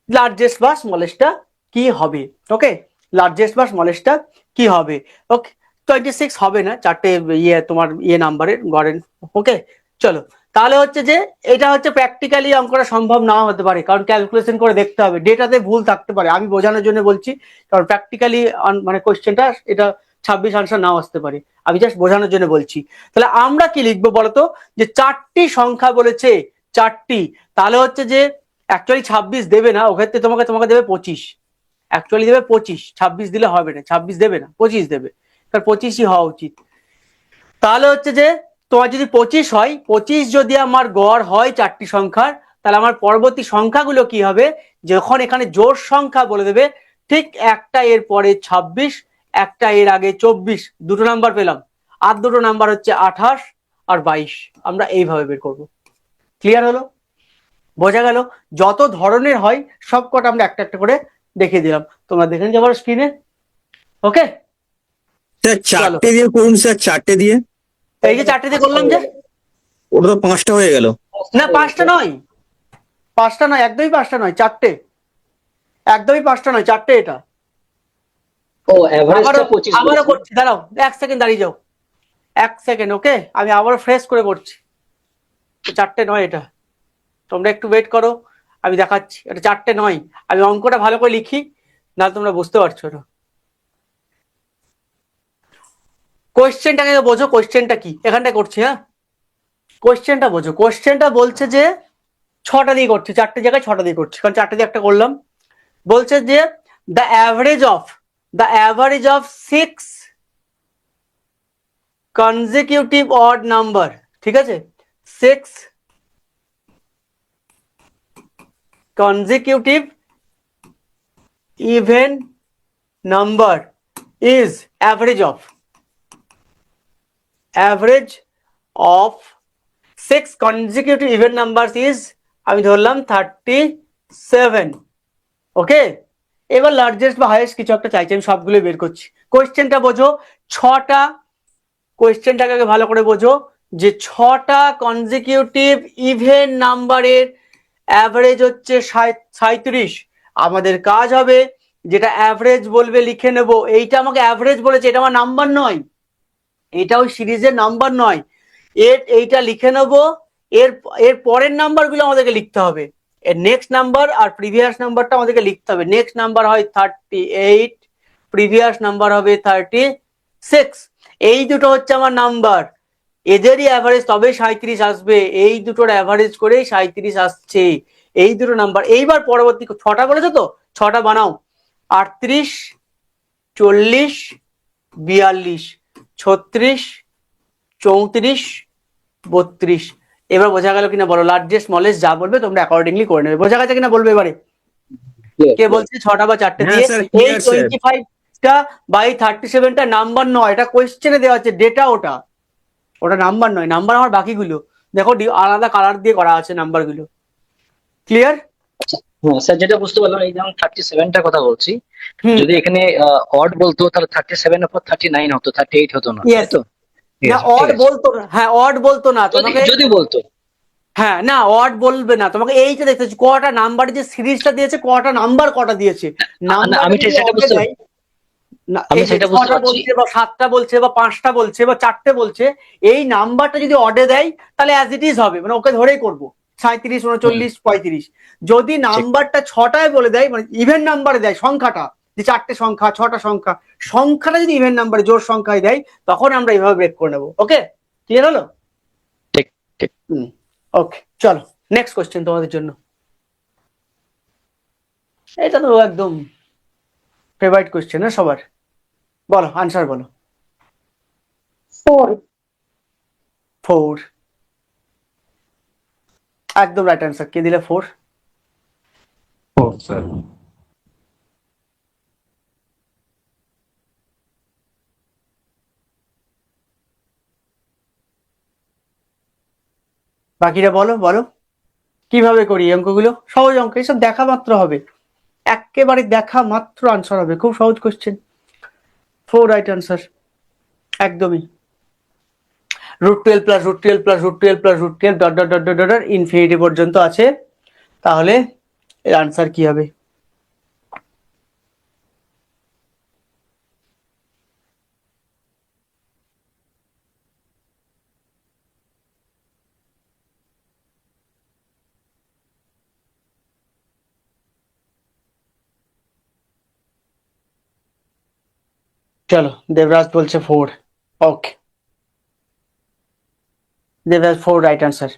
লার্জেস্ট বা স্মলেস্টটা কি হবে? ওকে, লার্জেস্ট বা স্মলেস্টটা কি হবে? ওকে, 26 হবে না, 4টে তোমার নাম্বারের গড়ের। ওকে চলো, তাহলে হচ্ছে যে এটা হচ্ছে প্র্যাকটিক্যালি অঙ্কটা সম্ভব নাও হতে পারে, কারণ ক্যালকুলেশন করে দেখতে হবে, ডেটাতে ভুল থাকতে পারে, আমি বোঝানোর জন্য বলছি। কারণ প্র্যাকটিক্যালি মানে কোশ্চেনটা এটা 26 আনসার নাও আসতে পারে, আমি জাস্ট বোঝানোর জন্য বলছি। তাহলে আমরা কি লিখবো বলতো, যে 4টি সংখ্যা বলেছে, 4টি, তাহলে হচ্ছে যে অ্যাকচুয়ালি 26 দেবে না, ওক্ষেত্রে তোমাকে দেবে 25, অ্যাকচুয়ালি দেবে 25, 26 দিলে হবে না, 26 দেবে না, 25 দেবে, কারণ 25ই হওয়া উচিত। তাহলে হচ্ছে যে তোমার যদি 25 হয়, 25 যদি আমার গড় হয় 4টি সংখ্যার, তাহলে আমার পরবর্তী সংখ্যাগুলো কি হবে, যখন এখানে জোড় সংখ্যা বলে দেবে, ঠিক একটা এর পরে 26, একটা এর আগে 24, দুটো নাম্বার পেলাম, আর দুটো নাম্বার হচ্ছে 28 আর 22। আমরা এইভাবে বের করব। ক্লিয়ার হলো? বোঝা গেল? যত ধরনের হয় সব কটা আমরা একটা একটা করে দেখিয়ে দিলাম, তোমরা দেখে নিতে পারো স্ক্রিনে। ওকে স্যার 4টে দিয়ে করুন স্যার, 4টে দিয়ে। এই যে 4টে দিয়ে করলাম, যে ওটা তো 5টা হয়ে গেল। না 5টা নয়, 5টা নয়, একদমই 5টা নয়, 4টে, একদমই 5টা নয়, 4টে এটা। ও এভারেজটা 25 আবারও করছি, দাঁড়াও 1 সেকেন্ড দাঁড়িয়ে যাও, 1 সেকেন্ড। ওকে, আমি আবারও ফ্রেশ করে করছি, 4টে নয় এটা, তোমরা একটু ওয়েট করো, আমি দেখাচ্ছি। এটা 4টে নয়, আমি অঙ্কটা ভালো করে লিখি, না তোমরা বুঝতে পারছো না। কোয়েশ্চেনটাকে বোঝো, কোয়েশ্চেনটা কি এখানটা করছি। হ্যাঁ, কোয়েশ্চেনটা বোঝো, কোয়েশ্চেনটা বলছে যে 6টা দিয়ে করছি, 4টে জায়গায় 6টা দিয়ে করছি, কারণ 4টে দিয়ে একটা করলাম। বলছে যে the average of 6 consecutive odd number, ঠিক আছে, 6 consecutive even number is average of 6 consecutive even number is, আমি ধরলাম 37। ওকে, এবার লার্জেস্ট বা হাইয়েস্ট কিছু একটা চাইছি, আমি সবগুলো বের করছি। কোয়েশ্চেনটা বোঝো, ছটা, কোয়েশ্চেনটাকে আগে ভালো করে বোঝো যে ছটা কনজিকিউটিভ ইভেন নাম্বারের অ্যাভারেজ হচ্ছে 37। আমাদের কাজ হবে যেটা অ্যাভারেজ বলবে লিখে নেব। এইটা আমাকে অ্যাভারেজ বলেছে, এটা আমার নাম্বার নয়, এটা ওই সিরিজের নাম্বার নয়। এইটা লিখে নেব। এর এর পরের নাম্বারগুলো আমাদেরকে লিখতে হবে, এর নেক্সট নাম্বার আর প্রিভিয়াস নাম্বারটা আমাদেরকে লিখতে হবে। নেক্সট নাম্বার হয় 38, প্রিভিয়াস নাম্বার হবে 36। এই দুটো হচ্ছে আমার নাম্বার, এদেরই অ্যাভারেজ তবে 37 আসবে। এই দুটোর অ্যাভারেজ করে 37 আসছে, এই দুটো নাম্বার। এইবার পরবর্তী ছটা বলেছো তো, ছটা বানাও। 38, 40, 42, 36, 34, 32। এবার বোঝা গেল কিনা বলো? লার্জেস্ট স্মলেস্ট যা বলবে তোমরা অ্যাকর্ডিংলি করে নেবে। বোঝা গেছে কিনা বলবে এবারে? কে বলছে ছটা বা চারটে হ্যাঁ দিয়ে? স্যার, এই ক্লিয়ার স্যার। 25টা বাই 37টা নাম্বার নয়, এটা কোয়েশ্চেনে দেওয়া আছে ডেটা, ওটা ওটা নাম্বার নয়। নাম্বার আমার বাকিগুলো দেখো আলাদা কালার দিয়ে করা আছে নাম্বারগুলো। ক্লিয়ার? হ্যাঁ স্যার, যেটা বুঝতে পারলাম, এই যেমন 37টার কথা বলছি, যদি এখানে অড বলতো তাহলে 37 এর পর 39 হতো, 38 হতো না, Yes. তাই তো? ঠিক না আছে, ঠিক অড আছে। বলতো না, হ্যাঁ অড বলতো না তোমাকে। যদি বলতো, হ্যাঁ না অড বলবে না, তোমাকে এইটা দেখতে হচ্ছে কটা নাম্বার যে সিরিজটা দিয়েছে, কটা নাম্বার কটা দিয়েছে। না, নাম্বার আমি যদি সেটা odd এ বুঝতে দেয়, না আমি এই যে সেটা বুঝতে ছটা পারছি। বলছে বা সাতটা বলছে বা পাঁচটা বলছে বা চারটে বলছে, এই নাম্বারটা যদি অডে দেয় তাহলে অ্যাজ ইট ইজ হবে, মানে ওকে ধরেই করবো 37, 39, 35। যদি নাম্বারটা ছটায় বলে দেয়, মানে ইভেন নাম্বারে দেয় সংখ্যাটা, যে চারটে সংখ্যা, ছটা সংখ্যা, সংখ্যাটা যদি ইভেন নাম্বারে জোর সংখ্যায় দেয়, তখন আমরা এইভাবে ব্রেক করে নেবো। ওকে, ক্লিয়ার হলো? ঠিক ঠিক। ওকে, চলো নেক্সট কোশ্চেন তোমাদের জন্য। এটা তো একদম ফেভারিট কোশ্চেন না সবার। বলো আনসার বলো। 4. 4, একদম রাইট আনসার। কে দিলে 4? স্যার বাকিরা বলো বলো কিভাবে করি অঙ্কগুলো। সহজ অঙ্ক, এসব দেখা মাত্র হবে, একেবারে দেখা মাত্র আনসার হবে। খুব সহজ কোশ্চেন। 4 রাইট আনসার, একদমই। √12 plus √12 plus √12 plus √12 dot dot dot dot dot infinity পর্যন্ত আছে। তাহলে এর আনসার কি হবে? চলো, দেবরাজ বলছে 4। ওকে, দেবরাজ 4 রাইট আনসার।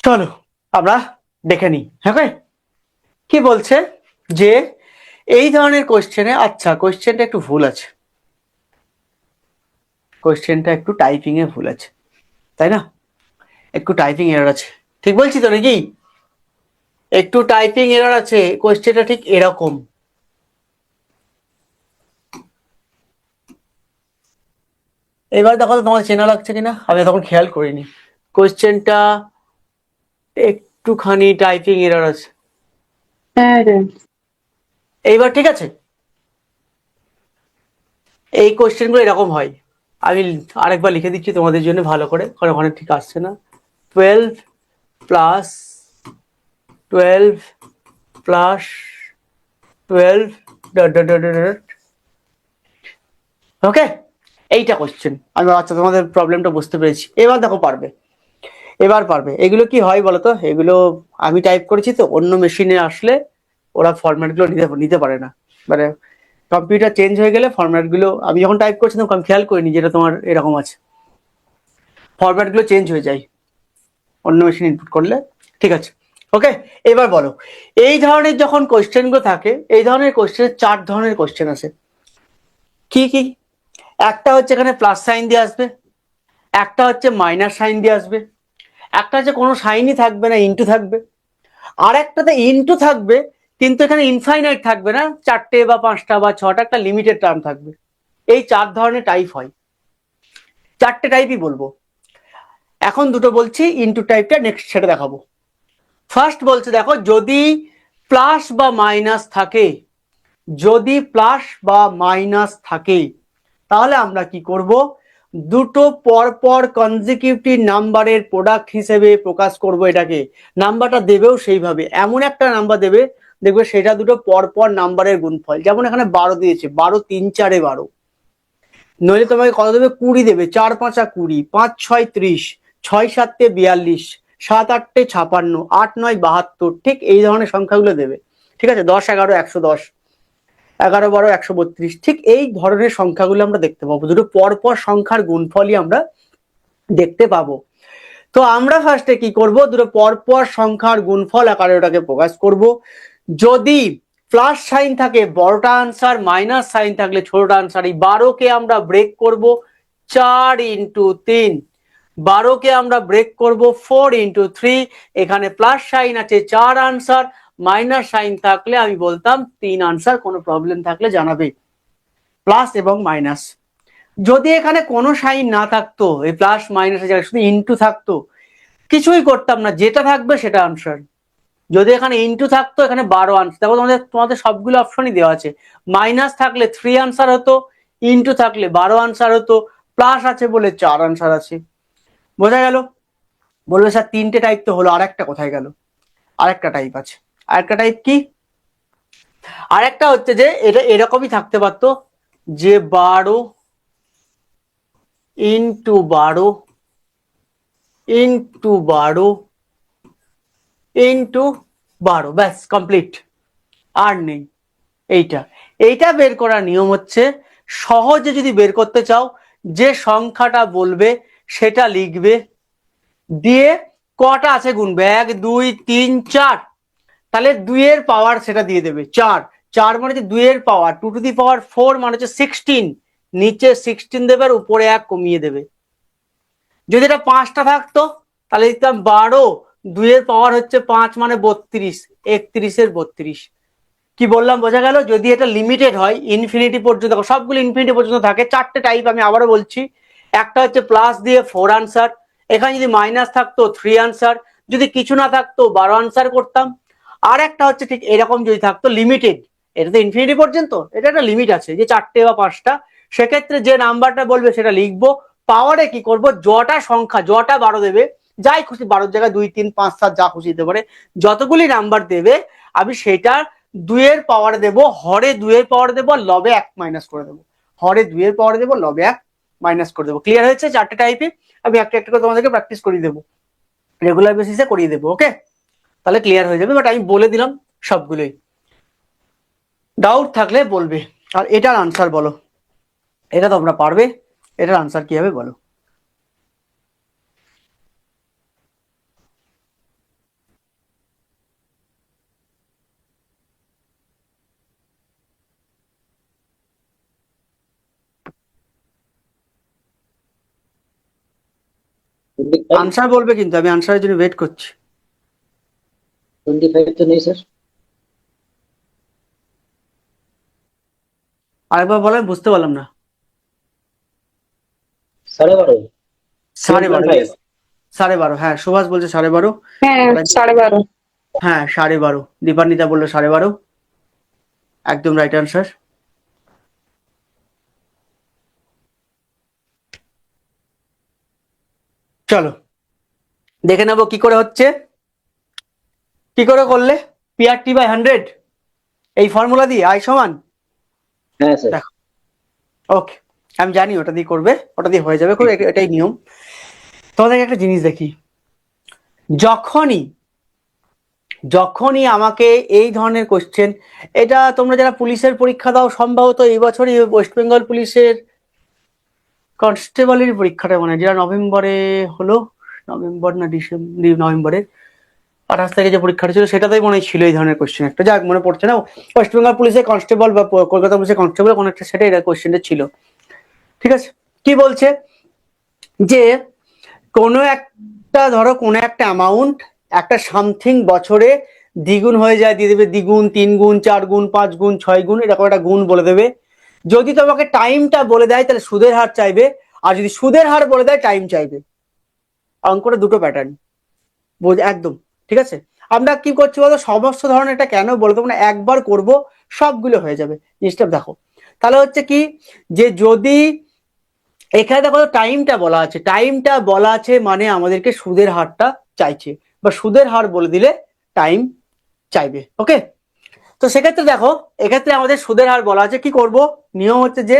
চলো আমরা দেখে নিই। হ্যাঁ, কি বলছে যে এই ধরনের কোশ্চেনে, আচ্ছা কোশ্চেনটা একটু ভুল আছে, কোশ্চেনটা একটু টাইপিং এ ভুল আছে, তাই না? একটু টাইপিং এরর আছে, ঠিক বলছি তো নাকি? একটু টাইপিং এরর আছে, কোশ্চেনটা ঠিক এরকম। এবার দেখো তো তোমার চেনা লাগছে কিনা, আমি তখন খেয়াল করিনি। কোশ্চেনটা একটুখানি টাইপিং এরর আছে। এইবার ঠিক আছে? এই কোশ্চেনগুলো এরকম হয়, আমি আরেকবার লিখে দিচ্ছি তোমাদের জন্য ভালো করে, কারণ ওখানে ঠিক আসছে না। 12 plus 12 plus 12 dot dot dot dot. Okay, এইটা কোশ্চেন। আমি আচ্ছা তোমাদের প্রবলেমটা বুঝতে পেরেছি, এবার দেখো পারবে, এবার পারবে। এগুলো কি হয় বলতো, এগুলো আমি টাইপ করেছি তো, অন্য মেশিনে আসলে ওরা ফরম্যাটগুলো নিতে পারে না, মানে কম্পিউটার চেঞ্জ হয়ে গেলে ফরম্যাটগুলো, আমি যখন টাইপ করছি তখন খেয়াল করিনি যেটা তোমার এরকম আছে, ফরম্যাটগুলো চেঞ্জ হয়ে যায় অন্য মেশিন ইনপুট করলে। ঠিক আছে, ওকে। এবার বলো, এই ধরনের যখন কোশ্চেনগুলো থাকে, এই ধরনের কোশ্চেনের 4 ধরনের কোশ্চেন আছে। কি কি? একটা হচ্ছে এখানে প্লাস সাইন দিয়ে আসবে, একটা হচ্ছে মাইনাস সাইন দিয়ে আসবে, একটা হচ্ছে কোনো সাইনই থাকবে না, ইনটু থাকবে, আর একটাতে ইনটু থাকবে কিন্তু এখানে ইনফাইনাইট থাকবে না, 4টে বা 5টা বা 6টা, একটা লিমিটেড টার্ম থাকবে। এই 4 ধরনের টাইপ হয়, 4টে টাইপই বলবো। এখন দুটো বলছি, ইনটু টাইপটা নেক্সট সেটা দেখাবো। ফার্স্ট বলছে দেখো, যদি প্লাস বা মাইনাস থাকে, যদি প্লাস বা মাইনাস থাকে তাহলে আমরা কি করব, দুটো পরপর কনজিকিউটিভ নাম্বারের প্রোডাক্ট হিসেবে প্রকাশ করব এটাকে। নাম্বারটা দেবেও সেইভাবে, এমন একটা নাম্বার দেবে দেখবে সেটা দুটো পরপর নাম্বারের গুণফল। যেমন এখানে 12 দিয়েছে, 12 3 4 12, নইলে তোমাকে কত দেবে, 20 দেবে, 4 5 20, 5 6 30, 6 7 42, 7 8 56, 8 9 72, ঠিক এই ধরনের সংখ্যাগুলো দেবে। ঠিক আছে, 10 11 110, 11 12 132, ঠিক এই ধরনের সংখ্যাগুলো আমরা দেখতে পাবো, দুটো পরপর সংখ্যার গুণফলই আমরা দেখতে পাবো। তো আমরা ফার্স্টে কি করব, দুটো পরপর সংখ্যার গুণফল আকারে ওটাকে প্রকাশ করব। যদি প্লাস সাইন থাকে বড়টা আনসার, মাইনাস সাইন থাকলে ছোটটা আনসার। এই 12 কে আমরা ব্রেক করব 4 ইন্টু 3, 12 কে আমরা ব্রেক করব 4 ইন্টু 3। এখানে প্লাস সাইন আছে 4 আনসার, মাইনাস সাইন থাকলে আমি বলতাম 3 আনসার। কোনো প্রবলেম থাকলে জানাবে, প্লাস এবং মাইনাস। যদি এখানে কোনো সাইন না থাকতো, এই প্লাস মাইনাসের জায়গায় শুধু ইন্টু থাকতো, কিছুই করতাম না, যেটা থাকবে সেটা আনসার। যদি এখানে ইন্টু থাকতো, এখানে 12 আনসার। দেখো তোমাদের সবগুলো অপশনই দেওয়া আছে। মাইনাস থাকলে 3 আনসার হতো, ইন্টু থাকলে 12 আনসার হতো, প্লাস আছে বলে 4 আনসার আছে। বোঝা গেল? বলবে স্যার 3টে টাইপ তো হলো, আরেকটা কোথায় গেল? আরেকটা টাইপ আছে। আরেকটা টাইপ কি? আরেকটা হচ্ছে যে এটা এরকমই থাকতে পারতো, যে 12 ইন্টু 12 ইন্টু 12 ইন্টু 12, ব্যাস কমপ্লিট, আর নেই। এইটা বের করার নিয়ম হচ্ছে, সহজে যদি বের করতে চাও, যে সংখ্যাটা বলবে সেটা লিখবে, দিয়ে কটা আছে গুনবে, 1 2 3 4, তাহলে 2 এর পাওয়ার সেটা দিয়ে দেবে 4। 4 মানে হচ্ছে 2 এর পাওয়ার, 2 টু দি পাওয়ার 4 মানে হচ্ছে 16, নিচে 16 দেবে আর উপরে 1 কমিয়ে দেবে। যদি এটা 5টা থাকতো তাহলে লিখতাম 12, 2 এর পাওয়ার হচ্ছে 5 মানে 32, 31 এর 32। কি বললাম বোঝা গেল? যদি এটা লিমিটেড হয় ইনফিনিটি পর্যন্ত, সবগুলো ইনফিনিটি পর্যন্ত থাকে, 4টে টাইপ আমি আবারও বলছি। একটা হচ্ছে প্লাস দিয়ে 4 আনসার, এখানে যদি মাইনাস থাকতো 3 আনসার, যদি কিছু না থাকতো 12 আনসার করতাম। আর একটা হচ্ছে ঠিক এরকম যদি থাকতো লিমিটেড, এটা তো ইনফিনিটি পর্যন্ত, এটা একটা লিমিট আছে যে 4টে বা 5টা, সেক্ষেত্রে যে নাম্বারটা বলবে সেটা লিখবো। পাওয়ারে কি করব, জটা সংখ্যা, জটা 12 দেবে, যাই খুশি 12 জায়গায় 2 3 5 7 যা খুশি দিতে পারে, যতগুলি নাম্বার দেবে আমি সেটার 2 এর পাওয়ার দেবো, হরে 2 এর পাওয়ার দেবো, লবে 1 মাইনাস করে দেবো। হরে 2 এর পাওয়ার দেবো, লবে 1 মাইনাস করে দেবো। ক্লিয়ার হয়েছে? 4টে টাইপে আমি একটা একটা করে তোমাদেরকে প্র্যাকটিস করিয়ে দেবো, রেগুলার বেসিসে করিয়ে দেবো। ওকে, তাহলে ক্লিয়ার হয়ে যাবে। বাট আমি বলে দিলাম সবগুলোই, ডাউট থাকলে বলবে। আর এটার আনসার বলো, এটা তোমরা পারবে, এটার আনসার কি হবে বলো। আনসার বলবে, কিন্তু আমি আনসারের জন্য ওয়েট করছি। 25 তো নেই স্যার। আরেকবার বলো, আমি বুঝতে পারলাম না। 12.5। 12.5, 12.5, হ্যাঁ সুভাষ বলছে 12.5। হ্যাঁ 12.5। হ্যাঁ 12.5, দীপান্বিতা বললো 12.5, একদম রাইট আনসার। চলো দেখে নেবো কি করে হচ্ছে, কি করে করলে। পিআরটি বাই 100 এই ফর্মুলা দিয়ে আই সমান, হ্যাঁ স্যার। দেখো ওকে, আমি জানি ওটা দিয়ে করবে, ওটা দিয়ে হয়ে যাবে, খুব এটাই নিয়ম। তোমাদেরকে একটা জিনিস দেখি, যখনই আমাকে এই ধরনের কোশ্চেন, এটা তোমরা যারা পুলিশের পরীক্ষা দাও, সম্ভবত এই বছরই ওয়েস্ট বেঙ্গল পুলিশের কনস্টেবলের পরীক্ষাটা মনে হয়, যেটা নভেম্বরে হলো, নভেম্বর না ডিসেম্বর, নভেম্বরে 28 তারিখে যে পরীক্ষাটা ছিল সেটাতেই মনে হয় ছিল এই ধরনের কোশ্চেন একটা, যাক মনে পড়ছে না। ওয়েস্ট বেঙ্গল পুলিশের কনস্টেবল বা কলকাতা পুলিশের কনস্টেবল কোনো একটা, সেটা এটা কোশ্চেনটা ছিল। ঠিক আছে, কি বলছে যে কোনো একটা, ধরো কোনো একটা অ্যামাউন্ট একটা সামথিং বছরে দ্বিগুণ হয়ে যায়, দিয়ে দেবে দ্বিগুণ, 3 গুণ, 4 গুণ, 5 গুণ, 6 গুণ, এরকম একটা গুণ বলে দেবে। যদি তোমাকে টাইমটা বলে দেয় তাহলে সুদের হার চাইবে, আর যদি সুদের হার বলে দেয় টাইম চাইবে। অঙ্কটা দুটো প্যাটার্ন, একদম ঠিক আছে। আমরা কি করছি বলতো, সমস্ত ধরনের এটা কেন বলে দেবো না, একবার করবো সবগুলো হয়ে যাবে। জিনিসটা দেখো, তাহলে হচ্ছে কি যে যদি এখানে দেখো টাইমটা বলা আছে, টাইমটা বলা আছে মানে আমাদেরকে সুদের হারটা চাইছে, বা সুদের হার বলে দিলে টাইম চাইবে। ওকে, তো সেক্ষেত্রে দেখো এক্ষেত্রে আমাদের সুদের হার বলা আছে, কি করব, নিয়ম হচ্ছে যে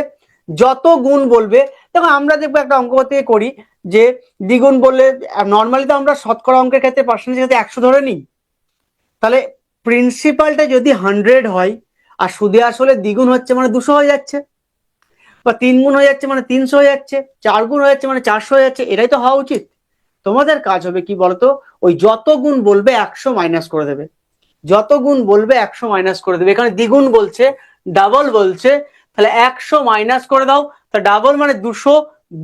যত গুণ বলবে, দেখো আমরা দেখবো একটা অঙ্ক থেকে করি যে দ্বিগুণ বললে, নর্মালি তো আমরা শতকরা অঙ্কের ক্ষেত্রে পার্সেন্টেজ ক্ষেত্রে 100 ধরে নিই, তাহলে প্রিন্সিপালটা যদি 100 হয় আর সুদে আসলে দ্বিগুণ হচ্ছে মানে 200 হয়ে যাচ্ছে, বা 3 গুণ হয়ে যাচ্ছে মানে 300 হয়ে যাচ্ছে, 4 গুণ হয়ে যাচ্ছে মানে 400 হয়ে যাচ্ছে, এটাই তো হওয়া উচিত। তোমাদের কাজ হবে কি বলতো, ওই যত গুণ বলবে 100 মাইনাস করে দেবে, যত গুণ বলবে 100 মাইনাস করে দেবে। এখানে দ্বিগুণ বলছে, ডাবল বলছে, তাহলে 100 মাইনাস করে দাও, তা ডাবল মানে 200,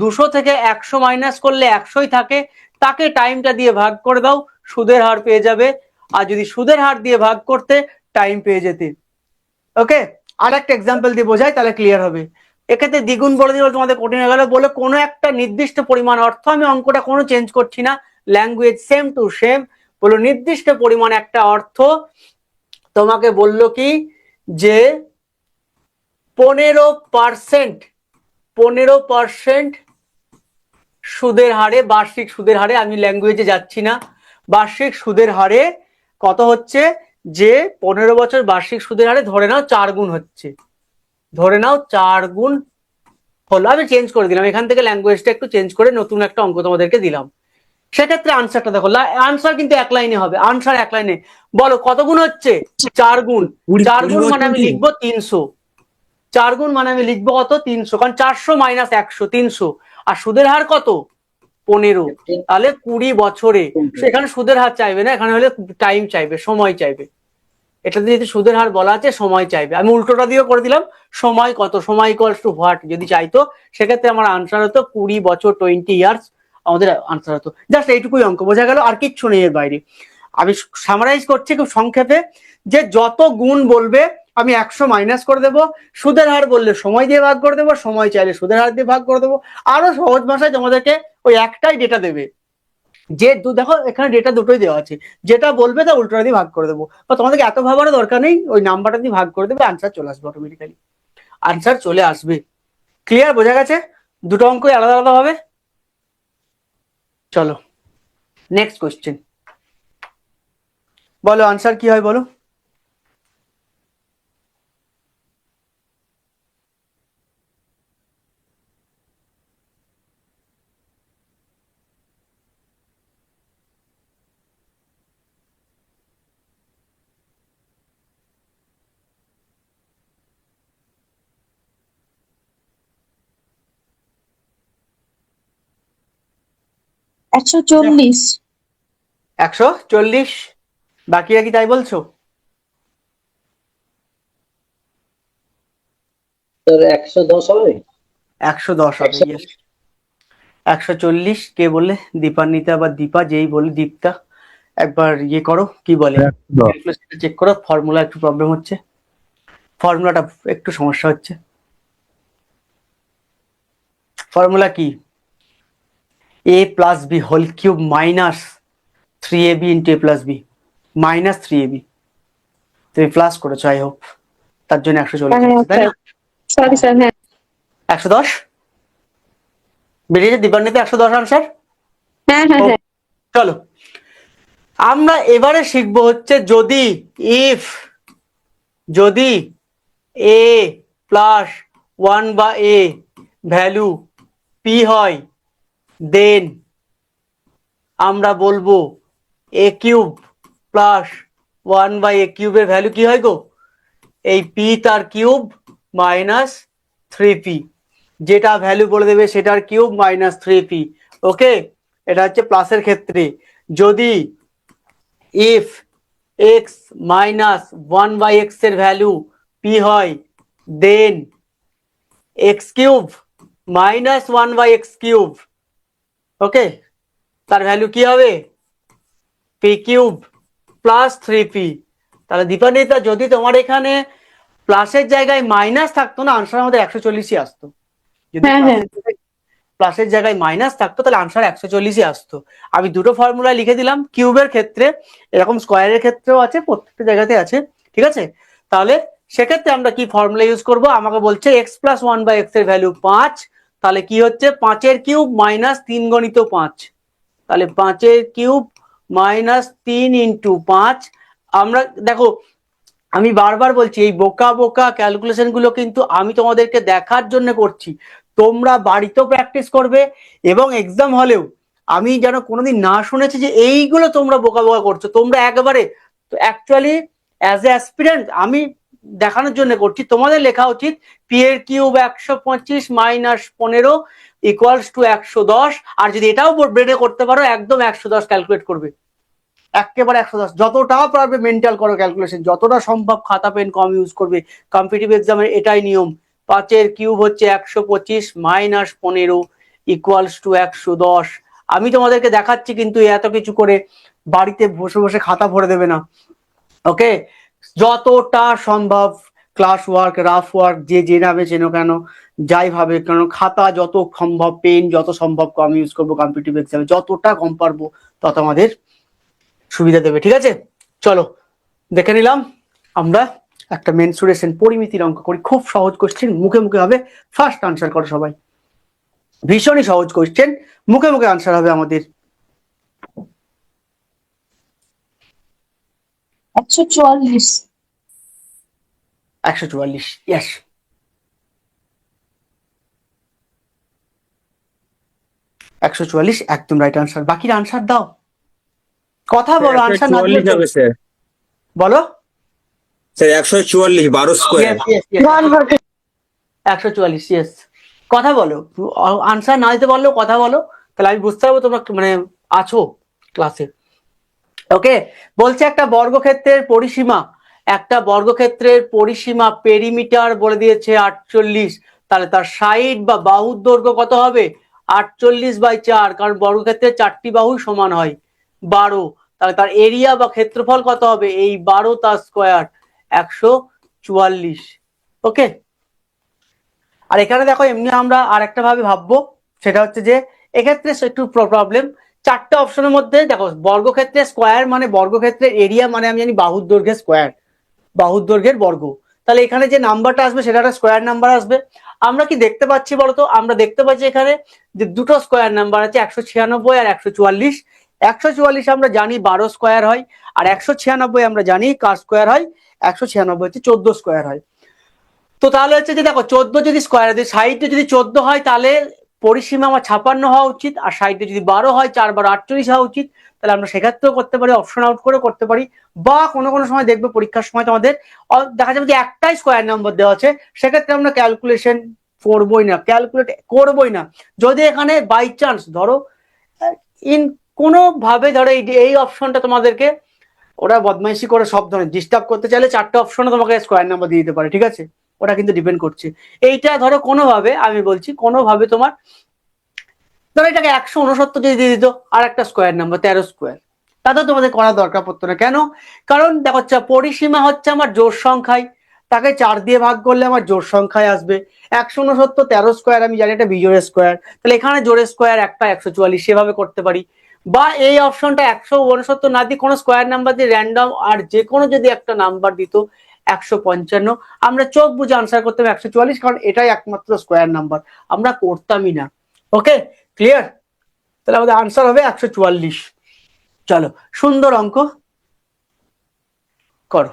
200 থেকে 100 মাইনাস করলে 100ই থাকে, তাকে টাইমটা দিয়ে ভাগ করে দাও, সুদের হার পেয়ে যাবে। আর যদি সুদের হার দিয়ে ভাগ করতে, টাইম পেয়ে যেতে। ওকে, আর একটা এক্সাম্পল দিয়ে বোঝাই তাহলে ক্লিয়ার হবে। এক্ষেত্রে দ্বিগুণ বলে দিল তোমাদের কঠিন হয়ে গেল, বলে কোনো একটা নির্দিষ্ট পরিমাণ অর্থ, আমি অঙ্কটা কোনো চেঞ্জ করছি না, ল্যাঙ্গুয়েজ সেম টু সেম, বলো নির্দিষ্ট পরিমাণ একটা অর্থ তোমাকে বললো কি যে 15%, 15% সুদের হারে, বার্ষিক সুদের হারে, আমি ল্যাঙ্গুয়েজে যাচ্ছি না, বার্ষিক সুদের হারে কত হচ্ছে, যে 15 বছর বার্ষিক সুদের হারে ধরে নাও 4 গুণ হচ্ছে, ধরে নাও 4 গুণ হলো, আমি চেঞ্জ করে দিলাম এখান থেকে, ল্যাঙ্গুয়েজটা একটু চেঞ্জ করে নতুন একটা অঙ্ক তোমাদেরকে দিলাম। সেক্ষেত্রে আনসারটা দেখো, আনসার কিন্তু এক লাইনে হবে, আনসার এক লাইনে, বলো কত গুণ হচ্ছে, 4 গুণ, 4 গুণ মানে আমি লিখবো 300, 4 গুণ মানে আমি লিখবো কত, 300, কারণ 400 মাইনাস 100 300, আর সুদের হার কত 15, তাহলে 20 বছরে, এখানে সুদের হার চাইবে না, এখানে হলে টাইম চাইবে, সময় চাইবে। এটাতে যদি সুদের হার বলা আছে সময় চাইবে, আমি উল্টোটা দিয়েও করে দিলাম, সময় কত, সময় ইকুয়ালস টু হোয়াট যদি চাইতো, সেক্ষেত্রে আমার আনসার হতো 20 বছর, 20 ইয়ার্স আমাদের আনসার হতো। জাস্ট এইটুকুই অঙ্ক, বোঝা গেল, আর কিচ্ছু নেই এর বাইরে। আমি সামারাইজ করছি খুব সংক্ষেপে, যে যত গুণ বলবে আমি 100 মাইনাস করে দেবো, সুদের হার বললে সময় দিয়ে ভাগ করে দেবো, সময় চাইলে সুদের হার দিয়ে ভাগ করে দেবো। আরো সহজ ভাষায় তোমাদেরকে ওই একটাই ডেটা দেবে, যে দেখো এখানে ডেটা দুটোই দেওয়া আছে, যেটা বলবে তা উল্টোটা দিয়ে ভাগ করে দেবো, বা তোমাদেরকে এত ভাবারও দরকার নেই, ওই নাম্বারটা দিয়ে ভাগ করে দেবে, আনসার চলে আসবে, অটোমেটিক্যালি আনসার চলে আসবে। ক্লিয়ার, বোঝা গেছে, দুটো অঙ্কই আলাদা আলাদা হবে। চলো নেক্সট কোশ্চেন, বলো আনসার কি হয় বলো। একশো 40। 140, বাকিরা কি তাই বলছো? স্যার 110 হবে, 110 হবে, yes। 140 কে বললে, দীপান্বিতা বা দীপা, যেই বলে দীপ্তা, একবার ইয়ে করো, কি বলে চেক করো, ফর্মুলা একটু প্রবলেম হচ্ছে, ফর্মুলাটা একটু সমস্যা হচ্ছে। ফর্মুলা কি, a plus B whole cube minus 3ab into a plus B, minus 3ab, তুমি প্লাস করেছো আই হোপ, তার জন্য 140, তাই না? সরি স্যার, হ্যাঁ 110 বেরিয়েছে, দীপান্বিতা 110 আনসার। হ্যাঁ হ্যাঁ হ্যাঁ। চলো আমরা এবারে শিখবো হচ্ছে, যদি ইফ, যদি a প্লাস 1 বা a ভ্যালু p হয়, দেন আমরা বলবো a cube plus 1 by a কিউবের ভ্যালু কি হয় গো, এই p তার কিউব মাইনাস 3p, যেটা ভ্যালু বলে দেবে সেটার কিউব মাইনাস 3p। ওকে, এটা হচ্ছে প্লাসের ক্ষেত্রে। যদি if x minus 1 by x এর ভ্যালু p হয়, then x cube minus 1 by x cube, okay, তার ভ্যালু কি হবে, p কিউব প্লাস 3p। তাহলে দীপান্বিতা যদি তোমার এখানে প্লাসের জায়গায় মাইনাস থাকতো না, আনসার আমাদের 140ই আসতো। যদি প্লাসের জায়গায় মাইনাস থাকতো তাহলে আনসার 140ই আসতো। আমি দুটো ফর্মুলা লিখে দিলাম, কিউবের ক্ষেত্রে এরকম, স্কোয়ারের ক্ষেত্রেও আছে, প্রত্যেকটা জায়গাতে আছে, ঠিক আছে। তাহলে সেক্ষেত্রে আমরা কি ফর্মুলা ইউজ করব, আমাকে বলছে x plus one by X এর ভ্যালু 5, তাহলে কি হচ্ছে 5 কিউব মাইনাস 3 গণিত 5, তাহলে 5 কিউব মাইনাস 3 ইন্টু 5। আমরা দেখো আমি বারবার বলছি এই বোকা বোকা ক্যালকুলেশন গুলো কিন্তু আমি তোমাদেরকে দেখার জন্য করছি, তোমরা বাড়িতেও প্র্যাকটিস করবে এবং এক্সাম হলেও আমি যেন কোনোদিন না শুনেছি যে এইগুলো তোমরা বোকা বোকা করছো, তোমরা একবারে অ্যাকচুয়ালি অ্যাজ এ অ্যাসপিরেন্ট আমি দেখানোর জন্য করছি। তোমাদের লেখা উচিত পি এর কিউব 125 মাইনাস 15 ইকুয়ালস টু 110, আর যদি এটাও ব্রেডে করতে পারো একদম 110 ক্যালকুলেট করবে, একেবারে 110, যতটা পারবে মেন্টাল করো ক্যালকুলেশন, যতটা সম্ভব খাতা পেন কম ইউজ করবে। কম্পিটিটিভ এক্সামের এটাই নিয়ম। 5 কিউব হচ্ছে 125 মাইনাস 15 ইকুয়ালস টু 110। আমি তোমাদেরকে দেখাচ্ছি কিন্তু এত কিছু করে বাড়িতে বসে বসে খাতা ভরে দেবে না, ওকে? যতটা সম্ভব ক্লাস ওয়ার্ক, রাফ ওয়ার্ক, যে নামে চেনো কেন, যাই ভাবে কেন, খাতা যত সম্ভব, পেন যত সম্ভব কম ইউজ করবো কম্পিটিটিভ এক্সামে, যতটা কম পারবো তত আমাদের সুবিধা দেবে, ঠিক আছে? চলো দেখে নিলাম আমরা একটা মেনসুরেশন পরিমিতির অঙ্ক করি, খুব সহজ কোশ্চেন, মুখে মুখে হবে, ফার্স্ট আনসার করো সবাই, ভীষণই সহজ কোশ্চেন, মুখে মুখে আনসার হবে আমাদের। 144। 144, ইয়েস। 144 একদম রাইট আনসার। বাকির আনসার দাও, কথা বলো, আনসার না দিলে 144 হবে স্যার। বলো। Sir 144 12 square. 144, ইয়েস, কথা বলো, আনসার না দিতে পারলেও কথা বলো, তাহলে আমি বুঝতে পারবো তোমরা মানে আছো ক্লাসে, ওকে? বলছে একটা বর্গক্ষেত্রের পরিসীমা, একটা বর্গক্ষেত্রের পরিসীমা পেরিমিটার বলে দিয়েছে 48, তাহলে তার সাইড বা বাহুর দৈর্ঘ্য কত হবে? 48/4, কারণ বর্গক্ষেত্রের 4টি বাহু সমান হয় 12, তাহলে তার এরিয়া বা ক্ষেত্রফল কত হবে? এই 12 তার স্কোয়ার 144, ওকে? আর এখানে দেখো এমনি আমরা আর একটা ভাবে ভাববো, সেটা হচ্ছে যে এক্ষেত্রে একটু প্রবলেম, 4টে অপশনের মধ্যে দেখো বর্গক্ষেত্রে স্কোয়ার মানে বর্গক্ষেত্রের এরিয়া মানে আমি জানি বাহুর দৈর্ঘ্যের স্কোয়ার, বাহুর দৈর্ঘ্যের বর্গ, তাহলে এখানে যে নাম্বারটা আসবে সেটা একটা স্কোয়ার নাম্বার আসবে। আমরা কি দেখতে পাচ্ছি বলতো? আমরা দেখতে পাচ্ছি এখানে যে দুটো স্কোয়ার নাম্বার আছে, 196 আর 144। 144 আমরা জানি 12 স্কোয়ার হয়, আর 196 আমরা জানি কার স্কোয়ার হয়? 196 হচ্ছে 14 স্কোয়ার হয়। তো তাহলে হচ্ছে যে দেখো 14 যদি স্কোয়ার হয়, সাইডে যদি 14 হয় তাহলে পরিসীমা আমার 56 হওয়া উচিত, আর সাইডে যদি 12 হয় 4 বার 48 হওয়া উচিত। তাহলে আমরা সেক্ষেত্রেও করতে পারি, অপশন আউট করে করতে পারি, বা কোনো কোনো সময় দেখবে পরীক্ষার সময় তোমাদের দেখা যাবে যে একটাই স্কোয়ার নাম্বার দেওয়া আছে, সেক্ষেত্রে আমরা ক্যালকুলেশন করবোই না। যদি এখানে বাই চান্স ধরো ইন কোনো ভাবে ধরো এই অপশনটা তোমাদেরকে ওরা বদমাইশি করে সব ধরনের ডিস্টার্ব করতে চাইলে 4টে অপশনে তোমাকে স্কোয়ার নাম্বার দিয়ে দিতে পারে, ঠিক আছে? ওটা কিন্তু ডিপেন্ড করছে। এইটা ধরো কোনোভাবে আমি বলছি কোনোভাবে তোমার ধরো এটাকে 169 যদি দিয়ে দিত, আর একটা স্কোয়ার নাম্বার 13 স্কোয়ার, তাতে তোমাদের করার দরকার পড়তো না। কেন? কারণ দেখো পরিসীমা হচ্ছে আমার জোড় সংখ্যায়, তাকে 4 দিয়ে ভাগ করলে আমার জোড় সংখ্যায় আসবে। 169 13 স্কোয়ার আমি জানি এটা বিজোড়ের স্কোয়ার, তাহলে এখানে জোড়ের স্কোয়ার একটা 144, সেভাবে করতে পারি। বা এই অপশনটা 169 না দিয়ে কোনো স্কোয়ার নাম্বার দিয়ে র্যান্ডম আর যে কোনো যদি একটা নাম্বার দিত 155, আমরা চোখ বুঝে আনসার করতাম 144, কারণ এটাই একমাত্র স্কোয়ার নাম্বার, আমরা করতামই না, ওকে? ক্লিয়ার? তাহলে আমাদের আনসার হবে 144। চলো সুন্দর অঙ্ক করো।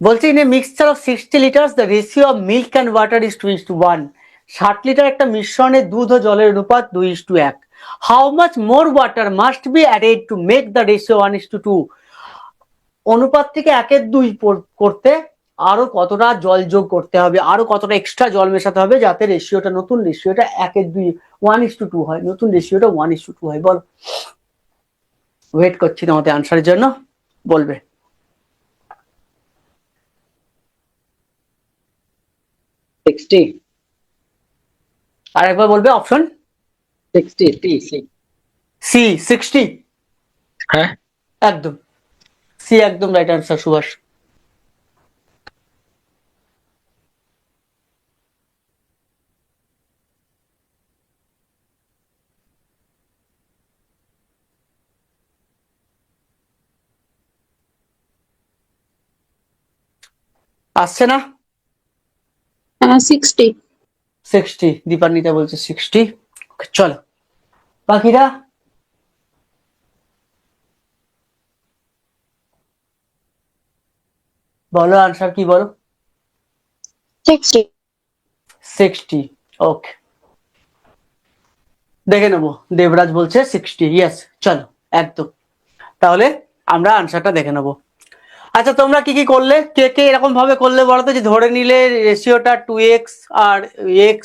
বলছি in a mixture of 60 litres the ratio of milk and water is 2:1। 60 litre একটা মিশ্রণে দুধ ও জলের অনুপাত 2:1। How much more water must be added to make the ratio 1:2? অনুপাত থেকে 1:2 করতে আরো কতটা জল যোগ করতে হবে, আরো কতটা এক্সট্রা জল মেশাতে হবে যাতে রেশিওটা, নতুন রেশিওটা 1:2 1:2 হয়, নতুন রেশিওটা 1:2 হয়? বলো, ওয়েট করছি তোমাদের আনসারের জন্য, বলবে। আর একবার বলবে অপশন। 60। হ্যাঁ, একদম সি, একদম রাইট আনসার সুভাষ। আসছে না? 60. 60, দীপান্বিতা বলছে 60। চলো বাকিরা বলো, আনসার কি বলো? 60. 60, ওকে, দেখে নেবো। দেবরাজ বলছে 60, ইয়েস। চলো একদম, তাহলে আমরা আনসারটা দেখে নেবো। আচ্ছা, তোমরা কি কি করলে, কে কে এরকম ভাবে করলে বলো তো, যে ধরে নিলে রেশিওটা 2x আর x,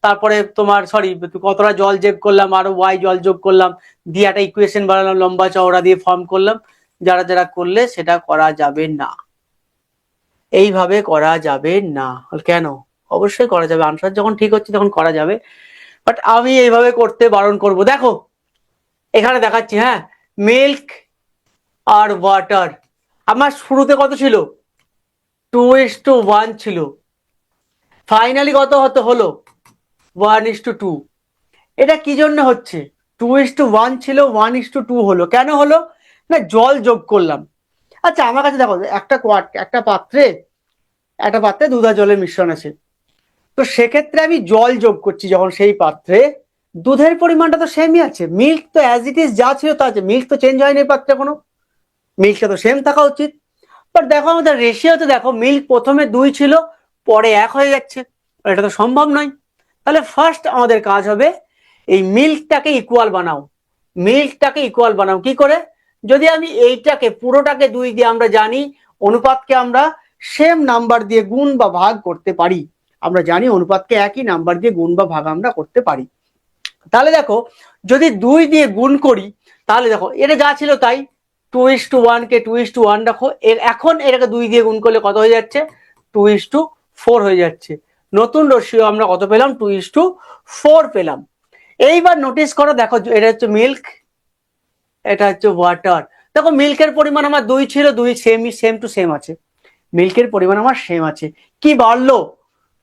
তারপরে তোমার সরি কতটা জল যোগ করলাম, আরো y জল যোগ করলাম, দিয়ে একটা ইকুয়েশন বানালাম, লম্বা চওড়া দিয়ে ফর্ম করলাম। যারা যারা করলে সেটা করা যাবে না, এইভাবে করা যাবে না। কেন? অবশ্যই করা যাবে, আনসার যখন ঠিক হচ্ছে তখন করা যাবে, বাট আমি এইভাবে করতে বারণ করব। দেখো এখানে দেখাচ্ছি, হ্যাঁ, মিল্ক আর ওয়াটার আমার শুরুতে কত ছিল? 2:1 ছিল, ফাইনালি কত হলো 1:2। এটা কি জন্য হচ্ছে? 2:1 ছিল 1:2 হলো, কেন হলো? না জল যোগ করলাম। আচ্ছা আমার কাছে দেখো, একটা পাত্রে দুধ আর জলের মিশ্রণ আছে, তো সেক্ষেত্রে আমি জল যোগ করছি যখন সেই পাত্রে, দুধের পরিমাণটা তো সেমই আছে, মিল্ক তো অ্যাজ ইট ইজ যা ছিল তা আছে, মিল্ক তো চেঞ্জ হয়নি পাত্রে কোনো, মিল্কটা তো সেম থাকা উচিত। বাট দেখো আমাদের রেশিওতে দেখো, মিল্ক প্রথমে 2 ছিল, পরে 1 হয়ে যাচ্ছে, এটা তো সম্ভব নয়। তাহলে ফার্স্ট আমাদের কাজ হবে এই মিল্কটাকে ইকুয়াল বানাও। মিল্কটাকে ইকুয়াল বানাও কি করে? যদি আমি এইটাকে পুরোটাকে 2 দিয়ে, আমরা জানি অনুপাতকে আমরা সেম নাম্বার দিয়ে গুণ বা ভাগ করতে পারি, আমরা জানি অনুপাতকে একই নাম্বার দিয়ে গুণ বা ভাগ আমরা করতে পারি। তাহলে দেখো যদি 2 দিয়ে গুণ করি, তাহলে দেখো এটা যা ছিল তাই, 2:1 কে 2:1 রাখো, এখন এটাকে 2 দিয়ে গুণ করলে কত হয়ে যাচ্ছে? 2:4 হয়ে যাচ্ছে। নতুন রেশিও আমরা কত পেলাম? 2:4 পেলাম। এইবার নোটিস করো, দেখো এটা হচ্ছে মিল্ক, এটা হচ্ছে ওয়াটার। দেখো মিল্কের পরিমাণ আমার 2 ছিল, 2 সেম টু সেম আছে, মিল্কের পরিমাণ আমার সেম আছে। কি বাড়লো?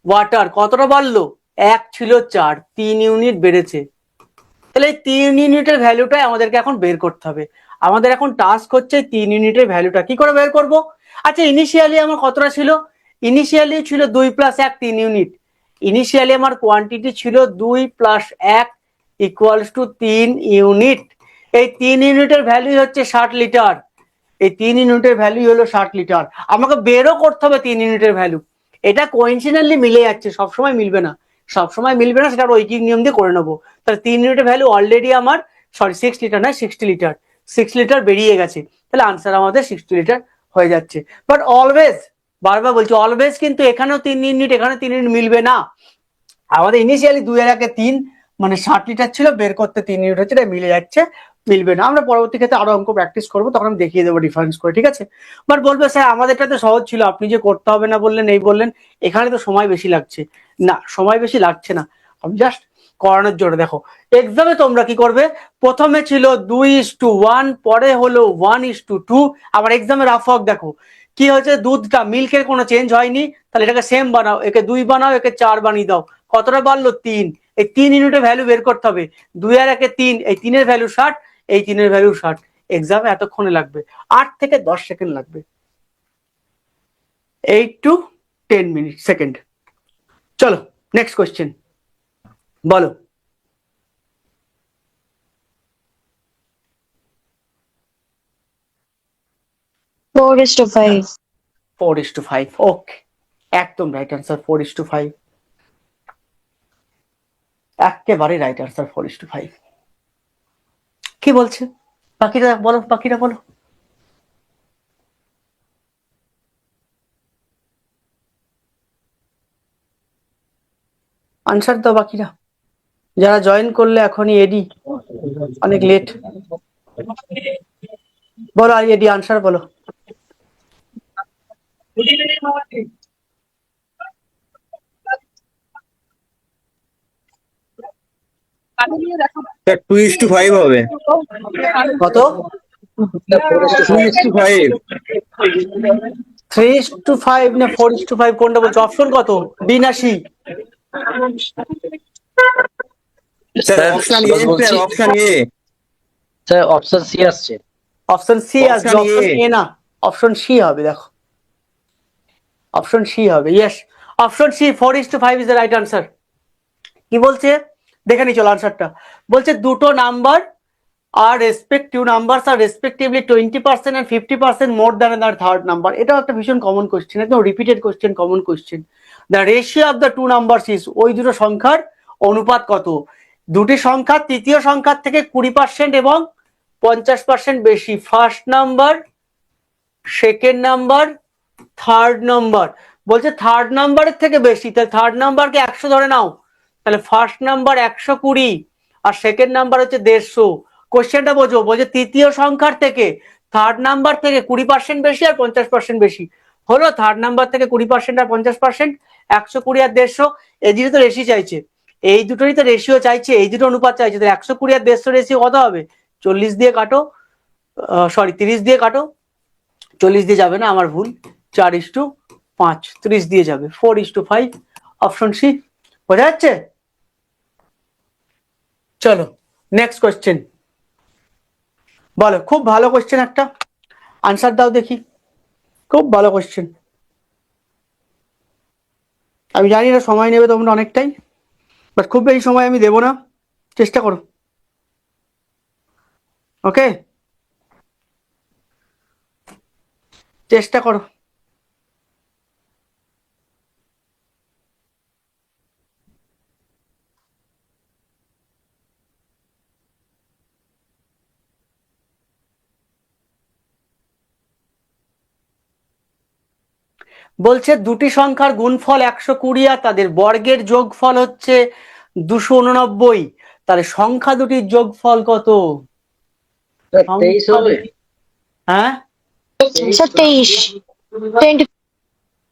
ওয়াটার কতটা বাড়লো? 1 ছিল 4, 3 ইউনিট বেড়েছে। তাহলে এই 3 ইউনিটের ভ্যালুটাই আমাদেরকে এখন বের করতে হবে। আমাদের এখন টাস্ক হচ্ছে 3 ইউনিটের ভ্যালুটা কি করে বের করব। আচ্ছা ইনিশিয়ালি আমার কতটা ছিল? ইনিশিয়ালি ছিল 2 + 1, 3 ইউনিট। ইনিশিয়ালি আমার কোয়ান্টিটি ছিল 2 + 1 = 3 ইউনিট। এই 3 ইউনিটের ভ্যালু হচ্ছে 60 লিটার। এই 3 ইউনিটের ভ্যালু হলো 60 লিটার। আমাকে বেরও করতে হবে 3 ইউনিটের ভ্যালু। এটা কোইন্সিডেন্টলি মিলে যাচ্ছে, সবসময় মিলবে না, সেটা রৈখিক নিয়ম দিয়ে করে নেবো। তাহলে 3 ইউনিটের ভ্যালু অলরেডি আমার 6 লিটার নয় 60 লিটার, 6 লিটার বেরিয়ে গেছে। তাহলে আনসার আমাদের 60 লিটার হয়ে যাচ্ছে। বাট অলওয়েজ, বারবার বলছি অলওয়েজ, কিন্তু এখানেও 3 ইউনিট এখানে 3 ইউনিট মিলবে না। আমাদের ইনিশিয়ালি 2 এর আগে 3 মানে 60 লিটার ছিল, বের করতে 3 ইউনিট হচ্ছে, এটা মিলে যাচ্ছে, মিলবে না। আমরা পরবর্তী ক্ষেত্রে আরো অঙ্ক প্র্যাকটিস করবো, তখন আমি দেখিয়ে দেবো ডিফারেন্স করে, ঠিক আছে? বাট বলবে স্যার আমাদেরটা তো সহজ ছিল, আপনি যে করতে হবে না বললেন, এই বললেন, এখানে তো সময় বেশি লাগছে। না সময় বেশি লাগছে না, আমি জাস্ট করানোর জন্য। দেখো এক্সামে তোমরা কি করবে, প্রথমে ছিল 2:1, পরে হলো 1:2। আবার এক্সামে রাফ ওয়ার্ক দেখো কি হয়েছে, দুধটা মিল্কের কোনো চেঞ্জ হয়নি, তাহলে এটাকে সেম বানাও, একে 2 বানাও, একে 4 বানিয়ে দাও। কতটা বাড়লো? 3। এই 3 ইউনিটের ভ্যালু বের করতে হবে। 2 আর 1 3, এই 3 এর ভ্যালু 60, এই 3 এর ভ্যালু 60। এক্সামে এতক্ষণে লাগবে 8 থেকে 10 সেকেন্ড লাগবে, 8 to 10 মিনিট সেকেন্ড। চলো নেক্সট কোশ্চেন বলো। 4:5. 4:5, ওকে, একদম রাইট আনসার 4:5, একেবারে রাইট আনসার 4:5। কি বলছে বাকিরা বলো, বাকিরা বলো। আনসার দাও বাকিরা, যারা জয়েন করলে এখনই এডি, অনেক লেট। বলো এডি আনসার বলো। স্যার 2:5 হবে। কত? 2:5। 3:5 না 4:5 কোনটা বলছো? অপশন কত, বি না C? Sir option A, sir option A. Sir option C আসছে। অপশন সি আসবে, অপশন এ না, অপশন সি হবে। দেখো অপশন সি হবে, yes option C 4:5 is the right answer. কি বলছে দেখে নি চলো আনসারটা। বলছে দুটো নাম্বার আর রেসপেক্টিভ নাম্বারস আর respectively 20% and 50% more than the third number. এটাও একটা ভীষণ কমন কোশ্চেন, একদম repeated question, common question. The ratio of the two numbers is, ওই দুটো সংখ্যার অনুপাত কত? দুটি সংখ্যা তৃতীয় সংখ্যার থেকে 20% এবং 50% বেশি। First number, second number, third number. বলছে থার্ড নাম্বারের থেকে বেশি, তাহলে থার্ড নাম্বারকে 100 ধরে নাও, তাহলে ফার্স্ট নাম্বার 120 আর সেকেন্ড নাম্বার হচ্ছে 150। কোশ্চেনটা বোঝো, বলছে তৃতীয় সংখ্যার থেকে থার্ড নাম্বার থেকে 20% বেশি আর 50% বেশি। হলো থার্ড নাম্বার থেকে 20% আর 50%, 120 আর 150। এই দুটো তো রেশিও চাইছে, এই দুটোরই তো রেশিও চাইছে, এই দুটো অনুপাত চাইছে, তাহলে 120 আর 150 রেশিও কত হবে? 40 দিয়ে কাটো, সরি 30 দিয়ে কাটো, 40 দিয়ে যাবে না, আমার ভুল, 4:5, 30 দিয়ে যাবে, 4:5। Option C. বোঝা যাচ্ছে? চলো নেক্সট কোশ্চেন বলো। খুব ভালো কোশ্চেন একটা, আনসার দাও দেখি। খুব ভালো কোশ্চেন, আমি জানি না সময় নেবে তোমরা অনেকটাই, বাট খুব বেশি সময় আমি দেবো না, চেষ্টা করো। ওকে, চেষ্টা করো। বলছে দুটি সংখ্যার গুণফল 120 আর তাদের বর্গের যোগফল হচ্ছে 289, তাহলে সংখ্যা দুটির যোগফল কত? 23 হবে। হ্যাঁ, 23,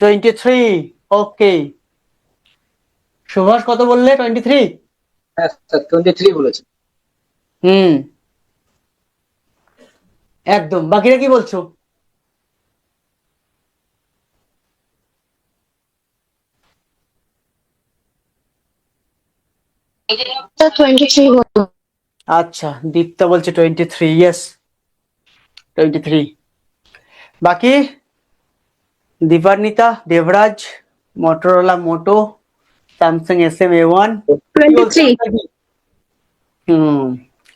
23। ওকে, সুভাষ কত বললে? 23। হ্যাঁ স্যার 23 বলেছে। একদম। বাকিরা কি বলছো? তো 23 হলো। আচ্ছা, দীপ্তা বলছে 23, ইয়েস 23। বাকি দীপান্বিতা, দেবরাজ, মোটরোলা মোটো, স্যামসাং SM A1, 23।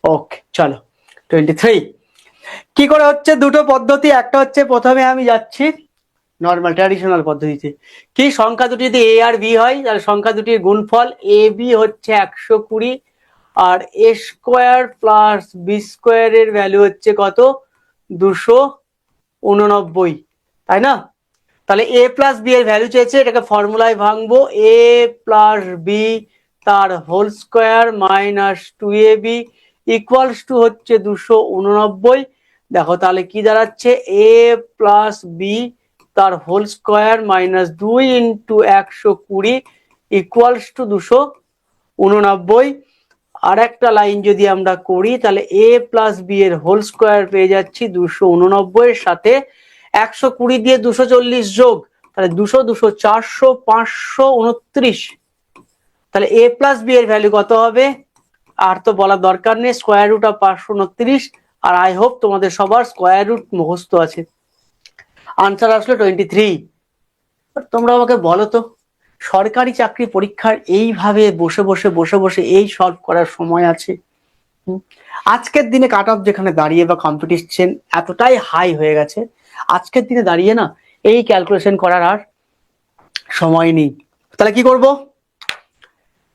ওকে চলো 23। কি করে হচ্ছে? দুটো পদ্ধতি, একটা হচ্ছে প্রথমে আমি যাচ্ছি নর্মাল ট্র্যাডিশনাল পদ্ধতিতে। কি সংখ্যা দুটি যদি A আর B হয়, তাহলে সংখ্যা দুটির গুণফল AB হচ্ছে 120 আর A স্কোয়ার প্লাস B স্কোয়ারের ভ্যালু হচ্ছে কত? 289, তাই না? তাহলে A প্লাস B এর ভ্যালু চেয়েছে, এটাকে ফর্মুলায় ভাঙবো। A প্লাস B তার whole square minus 2AB equals to হচ্ছে 289। দেখো তাহলে কি দাঁড়াচ্ছে? A প্লাস B তার whole square minus 2 into 120 equals to 289। আর একটা লাইন যদি আমরা করি, তাহলে A প্লাস B এর হোল স্কোয়ার পেয়ে যাচ্ছি 289 এর সাথে 120 দিয়ে 240 যোগ, তাহলে 200, 200, 400, 529। তাহলে A প্লাস B এর ভ্যালু কত হবে? আর তো বলার দরকার নেই, স্কোয়ার রুট অফ 529। আর আই হোপ তোমাদের সবার স্কোয়ার রুট মুখস্থ আছে। আনসার আসলো 23। তোমরা আমাকে বলো তো, সরকারি চাকরি পরীক্ষার এইভাবে বসে বসে বসে বসে এই সলভ করার সময় আছে? আজকের দিনে কাট অফ যেখানে দাঁড়িয়ে বা কম্পিটিশন এতটাই হাই হয়ে গেছে, আজকের দিনে দাঁড়িয়ে না এই ক্যালকুলেশন করার আর সময় নেই। তাহলে কি করব?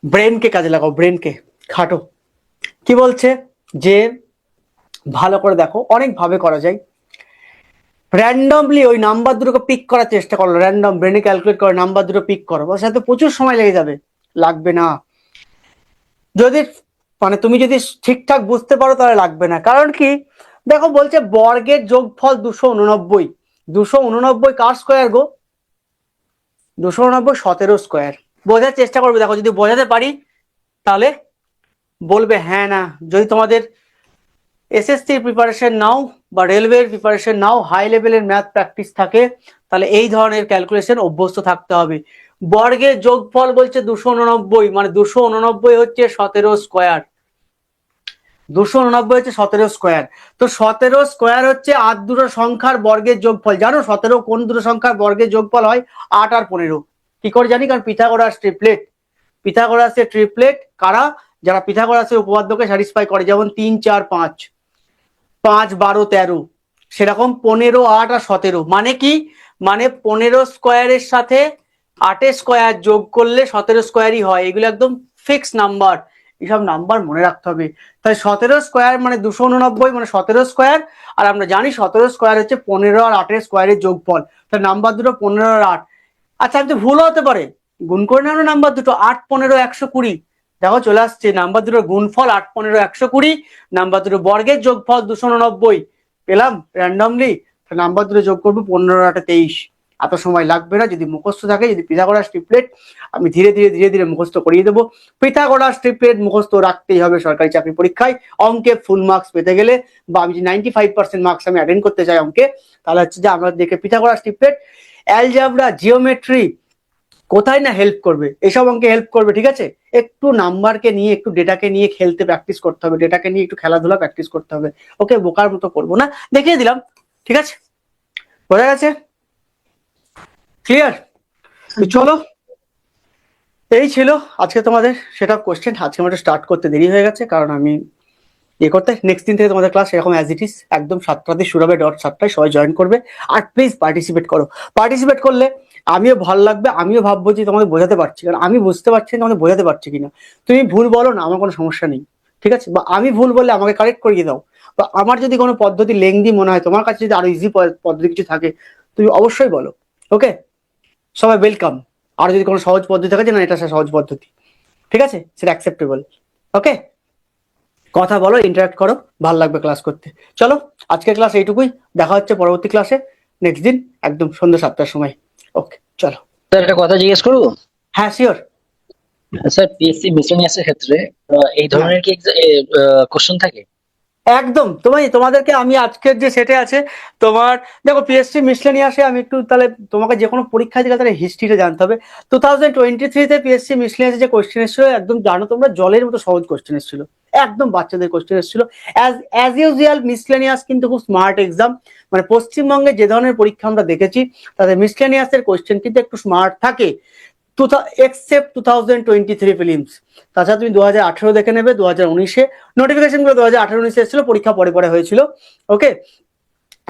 ব্রেনকে কাজে লাগাও, ব্রেনকে খাটো। কি বলছে যে ভালো করে দেখো, অনেক ভাবে করা যায়। র্যান্ডমলি ওই নাম্বার দুটোকে পিক করার চেষ্টা করো, র্যান্ডম ব্রেনে ক্যালকুলেট করে নাম্বার দুটো পিক করো, বস সাথে প্রচুর সময় লেগে যাবে। লাগবে না, যদি মানে তুমি যদি ঠিকঠাক বুঝতে পারো তাহলে লাগবে না। কারণ কি দেখো, বলছে বর্গের যোগফল 289। 289 কার স্কোয়ার গো? 289 17 স্কোয়ার। বোঝার চেষ্টা করবে, দেখো যদি বোঝাতে পারি তাহলে বলবে হ্যাঁ না। যদি তোমাদের SSC প্রিপারেশন নাও বা রেলওয়ের প্রিপারেশন নাও, হাই লেভেলের ম্যাথ প্র্যাকটিস থাকে, তাহলে এই ধরনের ক্যালকুলেশন অভ্যস্ত থাকতে হবে। বর্গের যোগফল বলছে 289, মানে 289 হচ্ছে 17 স্কোয়ার। 289 হচ্ছে 17 স্কোয়ার। তো 17 স্কোয়ার হচ্ছে 8 দুটো সংখ্যার বর্গের যোগফল। জানো 17 কোন দুটো সংখ্যার বর্গের যোগফল হয়? 8 আর 15। কি করে জানি? কারণ পিথাগোরাস ট্রিপলেট, পিথাগোরাসের ট্রিপলেট কারা? যারা পিথাগোরাসের উপপাদ্যকে স্যাটিসফাই করে, যেমন 3 4 5, 5 12 13, সেরকম 15 8 আর 17। মানে কি? মানে 15 স্কোয়ারের সাথে 8 স্কোয়ার যোগ করলে 17 স্কোয়ারই হয়। এগুলো একদম ফিক্স নাম্বার, এইসব নাম্বার মনে রাখতে হবে। তাই 17 স্কোয়ার মানে 289 মানে 17 স্কোয়ার। আর আমরা জানি 17 স্কোয়ার হচ্ছে 15 আর 8 স্কোয়ারের যোগফল। তাই নাম্বার দুটো 15 আর 8। আচ্ছা, আমি তো ভুল হতে পারে, গুণ করে নাও নাম্বার দুটো। 8 15 120, দেখো চলে আসছে নাম্বার দুটোর গুণফল 8 15 120, নাম্বার দুটো বর্গের যোগফল 289 পেলাম র্যান্ডমলি। নাম্বার দুটো যোগ করবো 15 8 23। এত সময় লাগবে না যদি মুখস্থ থাকে। যদি পিথাগোরাস ট্রিপলেট আমি ধীরে ধীরে ধীরে ধীরে মুখস্থ করিয়ে দেবো। পিথাগোরাস ট্রিপলেট মুখস্থ রাখতেই হবে সরকারি চাকরি পরীক্ষায়। অঙ্কে ফুল মার্কস পেতে গেলে, বা আমি যে 95% মার্কস আমি অ্যাটেন্ড করতে চাই অঙ্কে, তাহলে হচ্ছে যে আমরা দেখে পিথাগোরাস ট্রিপলেট, অ্যালজেব্রা, জিওমেট্রি কোথায় না হেল্প করবে, এসব অঙ্কে হেল্প করবে। ঠিক আছে, একটু নাম্বারকে নিয়ে, একটু ডেটাকে নিয়ে খেলতে প্র্যাকটিস করতে হবে, ডেটাকে নিয়ে একটু খেলাধুলা প্র্যাকটিস করতে হবে। ওকে, বোকার মতো করবো না, দেখিয়ে দিলাম। ঠিক আছে, বোঝা গেছে? ক্লিয়ার? চলো, এই ছিল আজকে তোমাদের সেটা কোশ্চেন। আজকে আমাদের স্টার্ট করতে দেরি হয়ে গেছে, কারণ আমি করতে নেক্সট দিন থেকে তোমাদের ক্লাস এরকম অ্যাজ ইট ইজ একদম 7টাতে শুরু হবে, ডট 7টায় সবাই জয়েন করবে। আর প্লিজ পার্টিসিপেট করো। পার্টিসিপেট করলে আমিও ভালো লাগবে, আমিও ভাববো যে তোমাদের বোঝাতে পারছি, কারণ আমি বুঝতে পারছি না তোমাদের বোঝাতে পারছি কিনা। তুমি ভুল বলো না, আমার কোনো সমস্যা নেই, ঠিক আছে? বা আমি ভুল বললে আমাকে কারেক্ট করিয়ে দাও। বা আমার যদি কোনো পদ্ধতি লেংদি মনে হয়, তোমার কাছে যদি আরো ইজি পদ্ধতি কিছু থাকে, তুমি অবশ্যই বলো। ওকে, সবাই ওয়েলকাম। আর যদি কোনো সহজ পদ্ধতি থাকে যে না এটা সহজ পদ্ধতি, ঠিক আছে, সেটা অ্যাকসেপ্টেবল। ওকে, কথা বলো, ইন্টারাক্ট করো, ভালো লাগবে ক্লাস করতে। চলো, আজকের ক্লাস এইটুকুই। দেখা হচ্ছে পরবর্তী ক্লাসে নেক্সট দিন একদম সন্ধ্যা 7টার সময়। ওকে, চলো। স্যার একটা কথা জিজ্ঞেস করবো? হ্যাঁ, শিওর। স্যার, পিএসসি মিসেলেনিয়াসের ক্ষেত্রে এই ধরনের কি কোশ্চেন থাকে? একদম, তোমাদেরকে আমি আজকের যে সেটে আছে তোমার, দেখো পিএসসি মিসলেনিয়াসে আমি একটু তাহলে তোমাকে যে কোনো পরীক্ষা দিলে তাহলে হিস্ট্রিটা জানতে হবে। 2023-তে পিএসসি মিসলেনিয়াসে যে কোশ্চেন এসেছিল, একদম জানো তোমরা জলের মতো সহজ কোশ্চেন এসেছিল, একদম বাচ্চাদের কোশ্চেন এসেছিল। অ্যাজ ইউজুয়াল মিসলেনিয়াস কিন্তু খুব স্মার্ট এক্সাম। মানে পশ্চিমবঙ্গে যে ধরনের পরীক্ষা আমরা দেখেছি তাদের মিসলেনিয়াসের কোশ্চেন কিন্তু একটু স্মার্ট থাকে, এক্সেপ্ট 2023 ফিলিমস। তাছাড়া তুমি 2018 দেখে নেবে, 2019-এ নোটিফিকেশন গুলো 2018-19 এসেছিল, পরীক্ষা পরে পরে হয়েছিল। ওকে,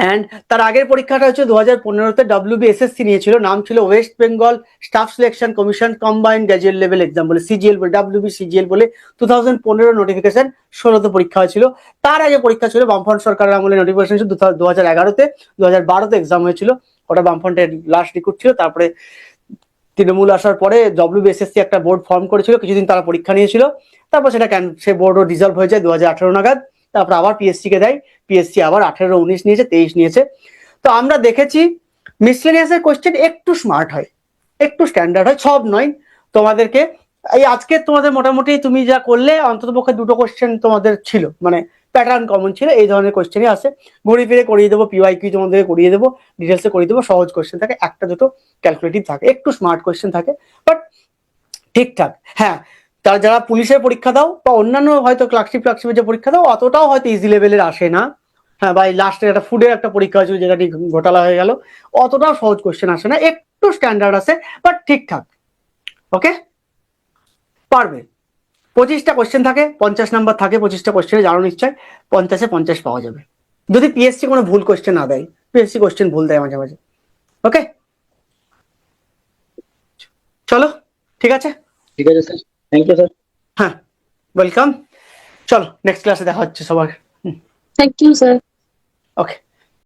অ্যান্ড তার আগের পরীক্ষাটা হচ্ছে 2015-তে WBSSC নিয়েছিল, নাম ছিল West Bengal staff selection commission combined graduate level exam বলে, সিজিএল বলে, WBCGL বলে। 2015 নোটিফিকেশন, 16তে পরীক্ষা হয়েছিল। তার আগে পরীক্ষা ছিল বামফ্রন্ট সরকারের আমলে, নোটিফিকেশন ছিল 2011-তে, 2012-তে এক্সাম হয়েছিল, ওটা বামফ্রন্টের লাস্ট রিক্রুট ছিল। তারপরে তৃণমূল আসার পরে WBSSC একটা বোর্ড ফর্ম করেছিল, কিছুদিন তারা পরীক্ষা নিয়েছিল, তারপর সেটা সে বোর্ডও ডিজলভ হয়ে যায় 2018 নাগাদ। তারপর আবার পিএসসি কে দেয়, পিএসসি আবার 18 19 নিয়েছে, 23 নিয়েছে। তো আমরা দেখেছি মিসলেনিয়াসের কোশ্চেন একটু স্মার্ট হয়, একটু স্ট্যান্ডার্ড হয়, সব নয়। তোমাদেরকে এই আজকে তোমাদের মোটামুটি তুমি যা করলে অন্তত পক্ষে দুটো কোশ্চেন তোমাদের ছিল, মানে প্যাটার্ন কমন ছিল, এই ধরনের কোশ্চেনই আছে। ঘুরে ফিরে করিয়ে দেবো, পিওয়াইকিউ তোমাদেরকে করিয়ে দেবো, ডিটেলসে করিয়ে দেবো। সহজ কোশ্চেন থাকে, একটা দুটো ক্যালকুলেটিভ থাকে, একটু স্মার্ট কোশ্চেন থাকে, বাট ঠিকঠাক। হ্যাঁ, তারা যারা পুলিশের পরীক্ষা দাও বা অন্যান্য হয়তো ক্লার্কশিপের যে পরীক্ষা দাও, অতটাও হয়তো ইজি লেভেলের আসে না। হ্যাঁ, বা লাস্টে একটা ফুডের একটা পরীক্ষা হয়েছিল যেটা ঠিক ঘোটালা হয়ে গেল, অতটাও সহজ কোশ্চেন আসে না, একটু স্ট্যান্ডার্ড আছে, বাট ঠিকঠাক। ওকে, পারবে। 25টা কোশ্চেন থাকে, 50 নাম্বার থাকে 25টা কোশ্চেনে, জানো নিশ্চয়। 50-এ 50 পাওয়া যাবে যদি পিএসসি কোনো ভুল কোশ্চেন না দেয়। পিএসসি কোশ্চেন ভুল দেয় মাঝে মাঝে। ওকে, চলো, ঠিক আছে। ঠিক আছে স্যার, থ্যাংক ইউ স্যার। হ্যাঁ, ওয়েলকাম। চলো, নেক্সট ক্লাসে দেখা হচ্ছে সবার। Thank you, sir. ওকে।